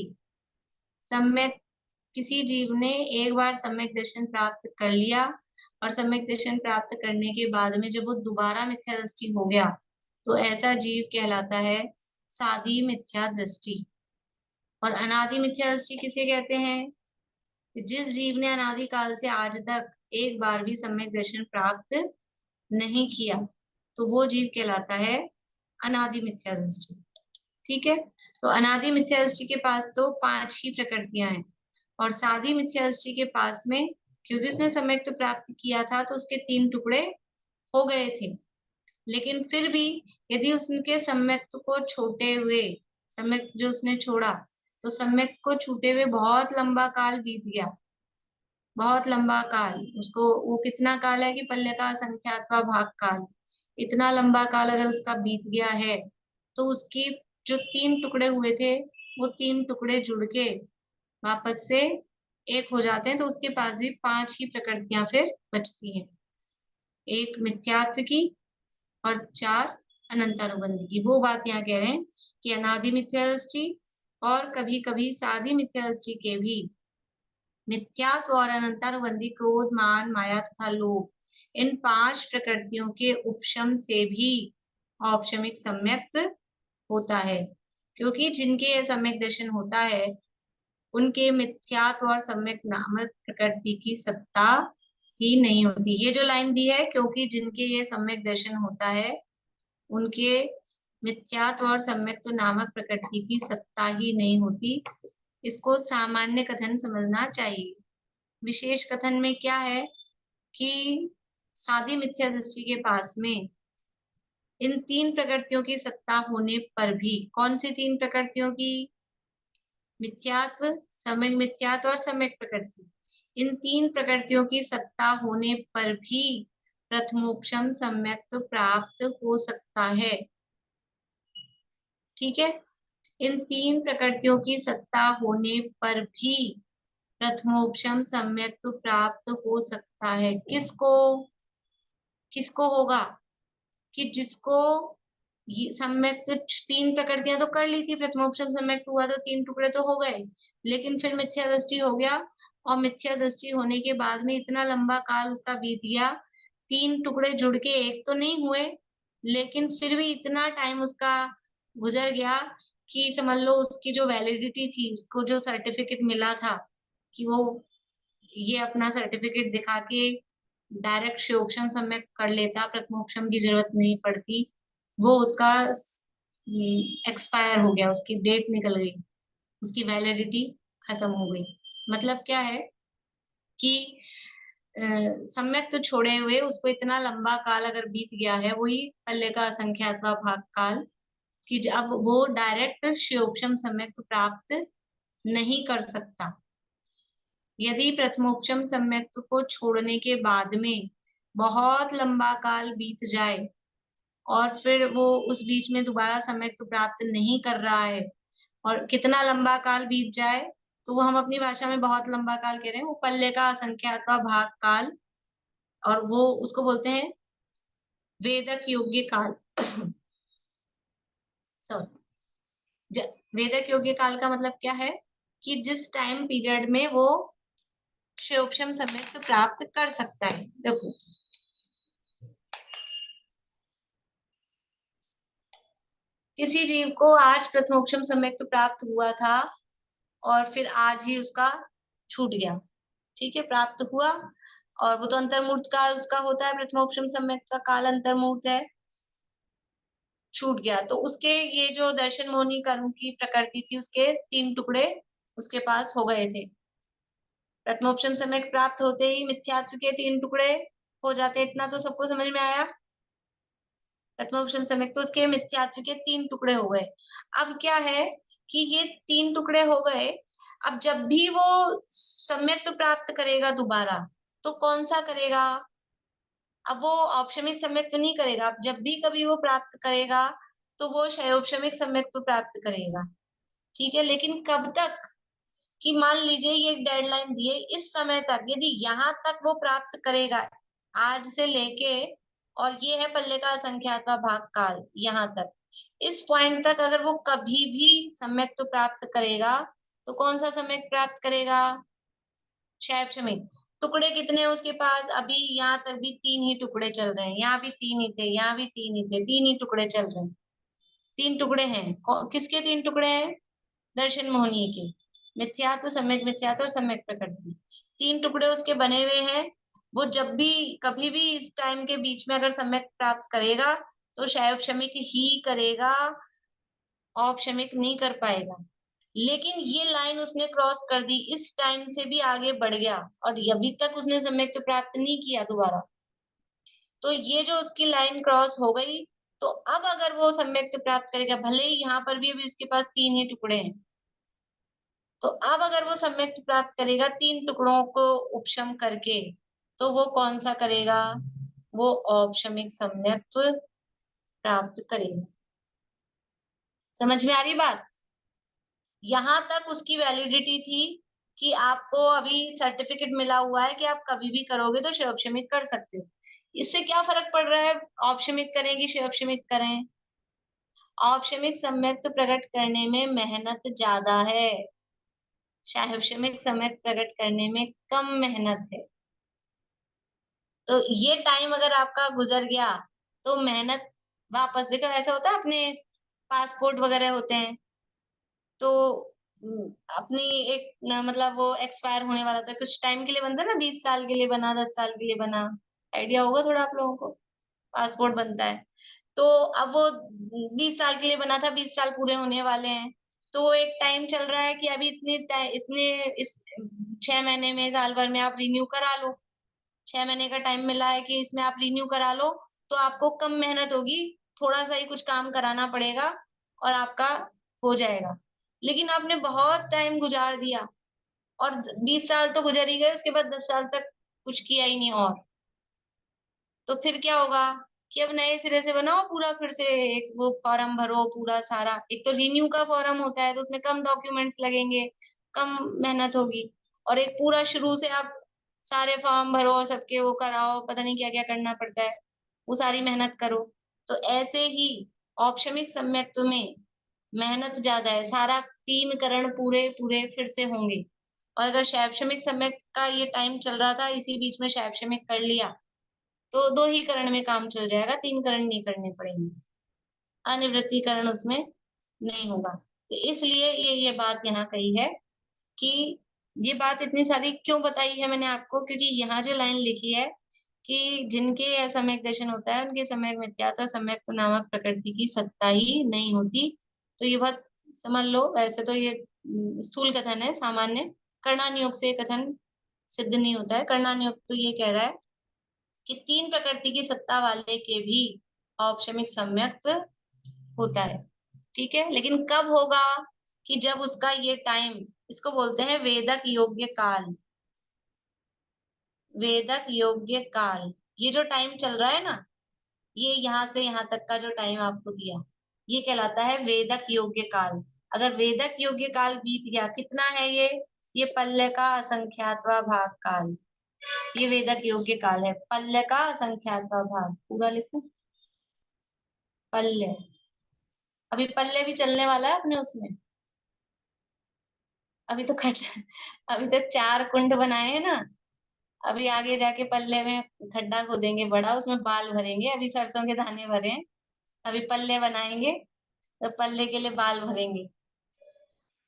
सम्यक किसी जीव ने एक बार सम्यक दर्शन प्राप्त कर लिया और सम्यक दर्शन प्राप्त करने के बाद में जब वो दोबारा मिथ्या दृष्टि हो गया, तो ऐसा जीव कहलाता है सादी मिथ्या दृष्टि। और अनादि मिथ्या दृष्टि किसे कहते हैं? जिस जीव ने अनादि काल से आज तक एक बार भी सम्यक दर्शन प्राप्त नहीं किया, तो वो जीव कहलाता है अनादि मिथ्या दृष्टि। ठीक है, तो अनादि मिथ्या दृष्टि के पास तो 5 ही प्रकृतियां हैं, और सादी मिथ्या दृष्टि के पास में क्योंकि उसने सम्यक तो प्राप्त किया था तो उसके 3 टुकड़े हो गए थे, लेकिन फिर भी यदि उसके सम्यक को छोटे हुए, सम्यक जो उसने छोड़ा, तो सम्यक को छूटे हुए बहुत लंबा काल बीत गया, बहुत लंबा काल, उसको वो कितना काल है कि पल्ले का संख्यात्वा भाग काल, इतना लंबा काल अगर उसका बीत गया है, तो उसकी जो 3 टुकड़े हुए थे वो 3 टुकड़े जुड़ के वापस से एक हो जाते हैं, तो उसके पास भी 5 ही प्रकृतियां फिर बचती हैं, एक मिथ्यात्व की और 4 अनंतानुबंधी की। वो बात यहाँ कह रहे हैं कि अनादि मिथ्या दृष्टि और कभी कभी सादी मिथ्या दृष्टि के भी मिथ्यात्व और अनंतानुबंधी क्रोध, मान, माया तथा लोभ, इन 5 प्रकृतियों के उपशम से भी औपशमिक सम्यक्त होता है, क्योंकि जिनके ये सम्यक दर्शन होता है उनके मिथ्यात्व और सम्यक नामक प्रकृति की सत्ता ही नहीं होती। ये जो लाइन दी है, क्योंकि जिनके ये सम्यक दर्शन होता है उनके मिथ्यात्व और सम्यक्त नामक प्रकृति की सत्ता ही नहीं होती, इसको सामान्य कथन समझना चाहिए। विशेष कथन में क्या है कि सादी मिथ्या दृष्टि के पास में इन 3 प्रकृतियों की सत्ता होने पर भी, कौन सी 3 प्रकृतियों की? मिथ्यात्व, सम्यक मिथ्यात्व और सम्यक प्रकृति, इन 3 प्रकृतियों की सत्ता होने पर भी प्रथमोपशम सम्यक्त प्राप्त हो सकता है। ठीक है, इन 3 प्रकृतियों की सत्ता होने पर भी प्रथमोपशम सम्यक्त प्राप्त हो सकता है। किसको? किसको होगा? कि जिसको ये सम्यक्त 3 प्रकृतियां तो कर ली थी, प्रथमोपशम सम्यक्त हुआ तो 3 टुकड़े तो हो गए, लेकिन फिर मिथ्या दृष्टि हो गया, और मिथ्या दृष्टि होने के बाद में इतना लंबा काल उसका बीत गया, 3 टुकड़े जुड़ के एक तो नहीं हुए, लेकिन फिर भी इतना टाइम उसका गुजर गया कि समझ लो उसकी जो वैलिडिटी थी, उसको जो सर्टिफिकेट मिला था कि वो ये अपना सर्टिफिकेट दिखा के डायरेक्ट शिवोपशम सम्यक कर लेता, प्रथमोपशम की जरूरत नहीं पड़ती, वो उसका एक्सपायर हो गया, उसकी डेट निकल गई, उसकी वैलिडिटी खत्म हो गई। मतलब क्या है कि सम्यक तो छोड़े हुए उसको इतना लंबा काल अगर बीत गया है, वही पल्ले का असंख्यात्वा भाग काल, कि अब वो डायरेक्ट शिवोपशम सम्यक तो प्राप्त नहीं कर सकता। यदि प्रथमोपशम सम्यक्त को छोड़ने के बाद में बहुत लंबा काल बीत जाए और फिर वो उस बीच में दोबारा सम्यक्त प्राप्त नहीं कर रहा है, और कितना लंबा काल बीत जाए, तो वो हम अपनी भाषा में बहुत लंबा काल कह रहे हैं, वो पल्ले का असंख्यात्वा भाग काल, और वो उसको बोलते हैं वेदक योग्य काल। सॉरी, वेदक योग्य काल का मतलब क्या है कि जिस टाइम पीरियड में वो शिवोपशम सम्यक्त प्राप्त कर सकता है। देखो, किसी जीव को आज प्रथमोपशम सम्यक्त प्राप्त हुआ था और फिर आज ही उसका छूट गया, ठीक है, प्राप्त हुआ, और वो तो अंतर्मूर्त काल उसका होता है, प्रथमोपशम सम्यक्त का काल अंतर्मूर्त है, छूट गया, तो उसके ये जो दर्शन मोहिनी कर्म की प्रकृति थी, उसके 3 टुकड़े उसके पास हो गए थे। प्रथमोपशम सम्यक्त प्राप्त होते ही मिथ्यात्व के 3 टुकड़े हो जाते, इतना तो सबको समझ में आया। प्रथमोपशम सम्यक, तो उसके मिथ्यात्व के 3 टुकड़े हो गए। अब क्या है कि ये 3 टुकड़े हो गए, अब जब भी वो सम्यक तो प्राप्त करेगा दोबारा, तो कौन सा करेगा? अब वो औपशमिक सम्यक तो नहीं करेगा, अब जब भी कभी वो प्राप्त करेगा तो वो क्षयोपशमिक सम्यक तो प्राप्त करेगा। ठीक है, लेकिन कब तक? कि मान लीजिए ये एक डेडलाइन दी है, इस समय तक यदि यहाँ तक वो प्राप्त करेगा, आज से लेके, और ये है पल्ले का असंख्यातवा भाग काल, यहाँ तक, इस पॉइंट तक अगर वो कभी भी सम्यक तो प्राप्त करेगा, तो कौन सा सम्यक प्राप्त करेगा? क्षैपशमिक। टुकड़े कितने हैं उसके पास? अभी यहाँ तक भी 3 ही टुकड़े चल रहे हैं, यहाँ भी 3 ही थे, यहाँ भी 3 ही थे, 3 ही टुकड़े चल रहे हैं। 3 टुकड़े हैं, किसके 3 टुकड़े हैं? दर्शन मोहनीय के, मिथ्यात्व, सम्यक मिथ्यात्व और सम्यक प्रकृति, 3 टुकड़े उसके बने हुए हैं। वो जब भी कभी भी इस टाइम के बीच में अगर सम्यक प्राप्त करेगा तो क्षयोपशमिक ही करेगा, औपशमिक नहीं कर पाएगा। लेकिन ये लाइन उसने क्रॉस कर दी, इस टाइम से भी आगे बढ़ गया और अभी तक उसने सम्यक तो प्राप्त नहीं किया दोबारा, तो ये जो उसकी लाइन क्रॉस हो गई, तो अब अगर वो सम्यक तो प्राप्त करेगा, भले ही यहाँ पर भी अभी उसके पास 3 ही टुकड़े हैं, तो अब अगर वो सम्यक प्राप्त करेगा 3 टुकड़ों को उपशम करके, तो वो कौन सा करेगा? वो औपशमिक सम्यक्त्व प्राप्त करेगा। समझ में आ रही बात? यहां तक उसकी वैलिडिटी थी कि आपको अभी सर्टिफिकेट मिला हुआ है कि आप कभी भी करोगे तो क्षयोपशमिक कर सकते हो। इससे क्या फर्क पड़ रहा है औपशमिक करें कि क्षयोपशमिक करें? औपशमिक सम्यक्त्व प्रकट करने में मेहनत ज्यादा है, क्षयोपशमिक सम्यक प्रकट करने में कम मेहनत है। तो ये टाइम अगर आपका गुजर गया तो मेहनत वापस, देखो ऐसा होता है, अपने पासपोर्ट वगैरह होते हैं तो अपनी एक मतलब वो एक्सपायर होने वाला था, कुछ टाइम के लिए बनता है ना, 20 साल के लिए बना, 10 साल के लिए बना, आइडिया होगा थोड़ा आप लोगों को, पासपोर्ट बनता है। तो अब वो 20 साल के लिए बना था, 20 साल पूरे होने वाले हैं, तो वो एक टाइम चल रहा है कि अभी इतने इस 6 महीने में, साल भर में आप रिन्यू करा लो, 6 महीने का टाइम मिला है कि इसमें आप रिन्यू करा लो, तो आपको कम मेहनत होगी, थोड़ा सा ही कुछ काम कराना पड़ेगा और आपका हो जाएगा। लेकिन आपने बहुत टाइम गुजार दिया और 20 साल तो गुजर ही गए, उसके बाद 10 साल तक कुछ किया ही नहीं, और तो फिर क्या होगा कि अब नए सिरे से बनाओ पूरा, फिर से एक वो फॉर्म भरो पूरा सारा, एक तो रिन्यू का फॉर्म होता है तो उसमें कम डॉक्यूमेंट्स लगेंगे, कम मेहनत होगी, और एक पूरा शुरू से आप सारे फॉर्म भरो और सबके वो कराओ, पता नहीं क्या क्या करना पड़ता है, वो सारी मेहनत करो। तो ऐसे ही औपशमिक सम्यक्त्व में मेहनत ज्यादा है, सारा 3 करण पूरे पूरे फिर से होंगे। और अगर शैक्षणिक सम्यक का ये टाइम चल रहा था, इसी बीच में शैक्षणिक कर लिया, तो 2 ही करण में काम चल जाएगा, 3 करण नहीं करने पड़ेंगे, अनिवृत्तिकरण उसमें नहीं होगा। तो इसलिए ये बात यहाँ कही है कि ये बात इतनी सारी क्यों बताई है मैंने आपको, क्योंकि यहाँ जो लाइन लिखी है कि जिनके असम्यक दर्शन होता है उनके सम्यक मिथ्यात्व सम्यक नामक प्रकृति की सत्ता ही नहीं होती। तो ये बात समझ लो, वैसे तो ये स्थूल कथन है, सामान्य कर्णानुयोग से कथन सिद्ध नहीं होता है। कर्णानुयोग तो ये कह रहा है कि 3 प्रकृति की सत्ता वाले के भी औपशमिक सम्यक्त्व होता है, ठीक है, लेकिन कब होगा कि जब उसका ये टाइम, इसको बोलते हैं वेदक योग्य काल, वेदक योग्य काल, ये जो टाइम चल रहा है ना, ये यहाँ से यहाँ तक का जो टाइम आपको दिया, ये कहलाता है वेदक योग्य काल। अगर वेदक योग्य काल बीत गया, कितना है ये पल्ले का असंख्यातवा भाग काल, ये वेदक योग्य काल है। पल्ले का असंख्यातवा भाग पूरा लिखो, पल्ले, अभी पल्ले भी चलने वाला है अपने उसमें, अभी तो अभी तो 4 कुंड बनाए हैं ना, अभी आगे जाके पल्ले में खड्डा खोदेंगे बड़ा, उसमें बाल भरेंगे, अभी सरसों के दाने भरे हैं, अभी पल्ले बनाएंगे तो पल्ले के लिए बाल भरेंगे।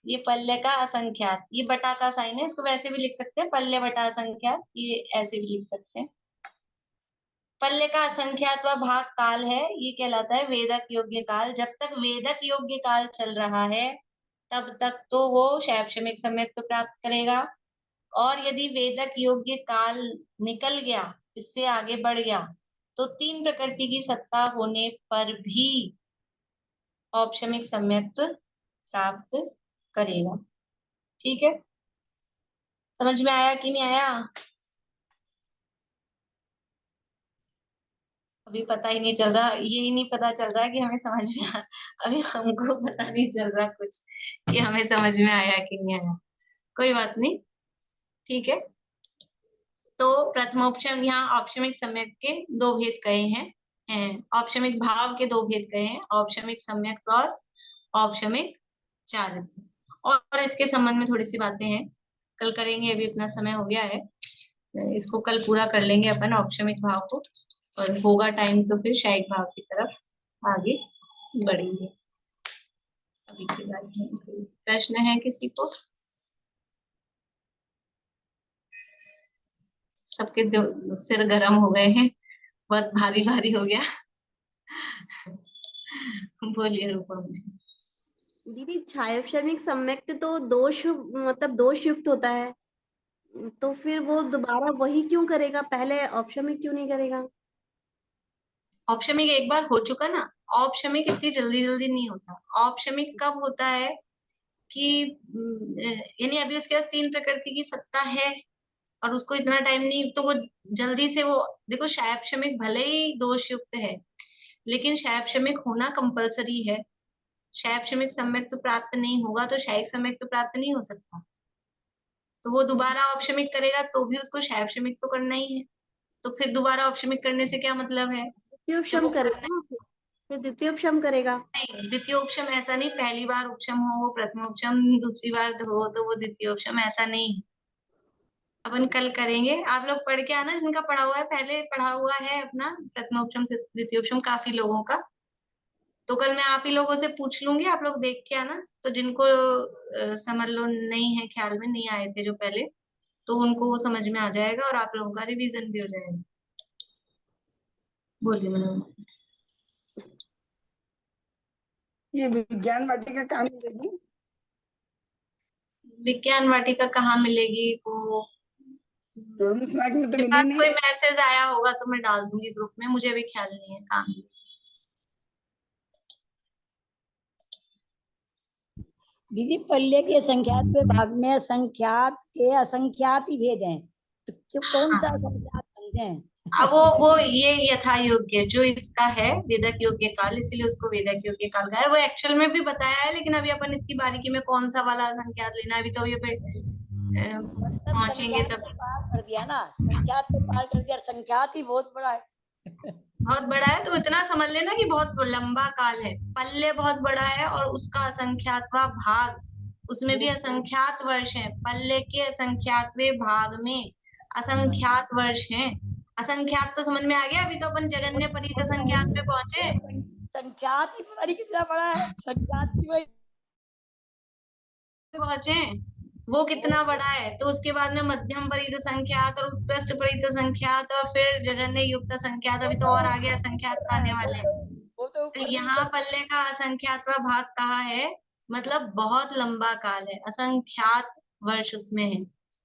ये पल्ले का असंख्यात, ये बटा का साइन है, इसको वैसे भी लिख सकते हैं, पल्ले बटा असंख्यात, ये ऐसे भी लिख सकते हैं। पल्ले का असंख्यात व भाग काल है, ये कहलाता है वेदक योग्य काल। जब तक वेदक योग्य काल चल रहा है तब तक तो वो शैक्षणिक सम्यक तो प्राप्त करेगा, और यदि वेदक योग्य काल निकल गया, इससे आगे बढ़ गया, तो तीन प्रकृति की सत्ता होने पर भी औपशमिक सम्यक्त्व प्राप्त करेगा। ठीक है, समझ में आया कि नहीं आया? अभी पता ही नहीं चल रहा, यही नहीं पता चल रहा कि हमें समझ में अभी हमको पता नहीं चल रहा कुछ कि हमें समझ में आया कि नहीं आया। कोई बात नहीं, ठीक है। तो प्रथमोपशम, यहाँ औपशमिक सम्यक के दो भेद कहे हैं, औपशमिक भाव के दो भेद कहे हैं, औपशमिक सम्यक और औपशमिक चारित्र। और इसके संबंध में थोड़ी सी बातें हैं, कल करेंगे, अभी इतना समय हो गया है, इसको कल पूरा कर लेंगे अपन औपशमिक भाव को, और होगा टाइम तो फिर शायिक भाव की तरफ आगे बढ़ेंगे। अभी की बात नहीं। प्रश्न है किसी को? सबके सिर गर्म हो गए हैं, बहुत भारी भारी हो गया। बोलिए रूपा मुझे। दीदी छायोपशमिक सम्यक्त तो दोष मतलब दोष युक्त होता है, तो फिर वो दोबारा वही क्यों करेगा, पहले औपशमिक क्यों नहीं करेगा? औपशमिक एक बार हो चुका ना, औपशमिक इतनी जल्दी जल्दी नहीं होता। औपशमिक कब होता है कि यानी अभी उसके पास तीन प्रकृति की सत्ता है और उसको इतना टाइम नहीं, तो वो जल्दी से वो, देखो शायपशमिक भले ही दोष युक्त है, लेकिन शायपशमिक होना कंपलसरी है। शायपशमिक सम्यक तो प्राप्त नहीं होगा तो शायिक सम्यक तो प्राप्त नहीं हो सकता। तो वो दोबारा औपशमिक करेगा तो भी उसको शायपशमिक तो करना ही है, तो फिर दोबारा औपशमिक करने से क्या मतलब है? द्वितीयोपशम करेगा ना, फिर द्वितीयोपशम करेगा। नहीं, द्वितीय उपशम ऐसा नहीं, पहली बार उपशम हो वो प्रथम उपशम, दूसरी बार हो तो वो द्वितीय उपशम, ऐसा नहीं। अपन कल करेंगे, आप लोग पढ़ के आना, जिनका पढ़ा हुआ है, पहले पढ़ा हुआ है अपना प्रथम उपशम से द्वितीय उपशम काफी लोगों का, तो कल मैं आप ही लोगों से पूछ लूंगी, आप लोग देख के आना। तो जिनको समझ लो नहीं है, ख्याल में नहीं आए थे जो पहले, तो उनको वो समझ में आ जाएगा और आप लोगों का रिवीजन भी हो जाएगा। बोलिए मनोज। ये विज्ञान वाटिका कहाँ मिलेगी? विज्ञान वाटिका कहाँ मिलेगी वो? में तो मेरे मिली पास नहीं। कोई मैसेज आया होगा तो मैं डाल दूंगी ग्रुप में, मुझे भी ख्याल नहीं है कहाँ मिलेगी। दीदी पल्ले के संख्यात के भाग में असंख्यात के असंख्यात ही भेद हैं, तो कौन सा असंख्यात समझें? अब वो ये यथा योग्य जो इसका है वेदक योग्य काल, इसीलिए उसको वेदक योग्य काल कहा है। वो एक्चुअल में भी बताया है, लेकिन अभी अपन इतनी बारीकी में कौन सा वाला संख्यात लेना है, अभी तो ये पे पहुंचेंगे संख्यात तब। को पार कर दिया ना, संख्यात को पार कर दिया, संख्यात ही बहुत बड़ा है। बहुत बड़ा है तो इतना समझ लेना कि बहुत लंबा काल है। पल्ले बहुत बड़ा है और उसका असंख्यातवा भाग, उसमें भी असंख्यात वर्ष है। पल्ले के असंख्यातवे भाग में असंख्यात वर्ष हैं। असंख्यात तो समझ में आ गया, अभी तो अपन जगन्य परित असंख्यात पे पहुंचे। संख्यात ही पता नहीं कितना बड़ा है, संख्यात की वही पहुंचे वो कितना बड़ा है, तो उसके बाद में मध्यम परित संख्यात और उत्कृष्ट परित संख्यात और फिर जगन्य युक्त संख्यात, अभी तो और आगे असंख्यात आने वाले हैं। वो तो तो यहाँ पल्ले का असंख्यातवा भाग कहा है, मतलब बहुत लंबा काल है, असंख्यात वर्ष उसमें है।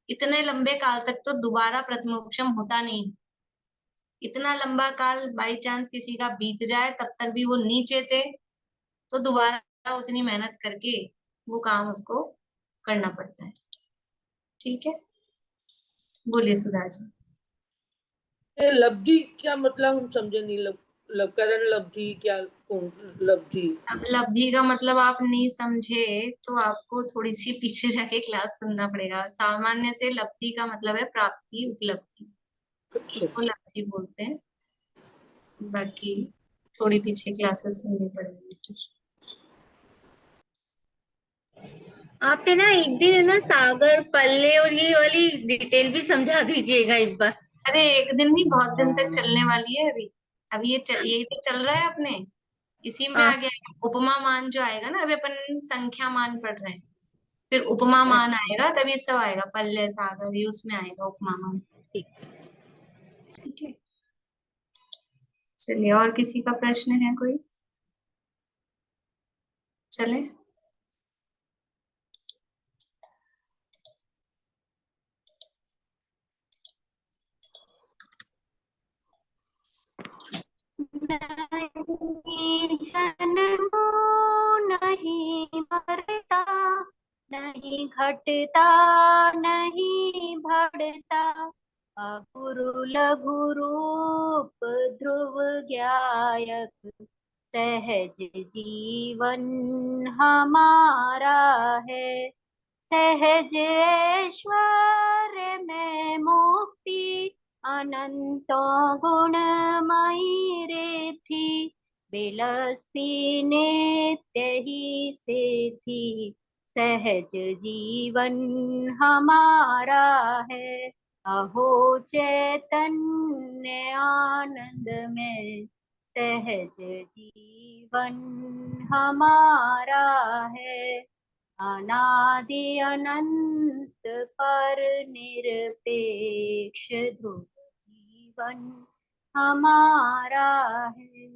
इतने लंबे काल तक तो दोबारा प्रथमोपशम होता नहीं। इतना लंबा काल बाई चांस किसी का बीत जाए तब तक भी वो नीचे थे, तो दोबारा उतनी मेहनत करके वो काम उसको करना पड़ता है। ठीक है, बोलिए सुधा जी। लब्धि क्या मतलब, हम समझे नहीं। करण लब्धि क्या, कौन लब्धि? अब लब्धि का मतलब आप नहीं समझे तो आपको थोड़ी सी पीछे जाके क्लास सुनना पड़ेगा। सामान्य से लब्धि का मतलब है प्राप्ति, उपलब्धि, उसको लब्धि बोलते हैं। बाकी थोड़ी पीछे क्लासेस सुननी पड़ेगी। आप है ना एक दिन है ना सागर पल्ले और ये वाली डिटेल भी समझा दीजिएगा एक बार। अरे एक दिन नहीं, बहुत दिन तक चलने वाली है। अभी यही तो चल रहा है अपने, इसी में आ गया उपमा मान जो आएगा ना। अभी अपन संख्या मान पढ़ रहे हैं, फिर उपमा मान आएगा, तभी सब आएगा। पल्ले सागर ये उसमें आएगा उपमा मान। ठीक है, चलिए, और किसी का प्रश्न है कोई? चले। नहीं जन्मो नहीं मरता, नहीं घटता नहीं बढ़ता, गुरु लघु रूप ध्रुव ज्ञायक, सहज जीवन हमारा है। सहज ऐश्वर्य में मुक्ति, अनंतों गुणमयी रिद्धि, बिलसती नित्य ही सिद्धि, सहज जीवन हमारा है। अहो चैतन्य आनंद में, सहज जीवन हमारा है। अनादि अनंत पर निरपेक्ष ध्रुव जीवन हमारा है।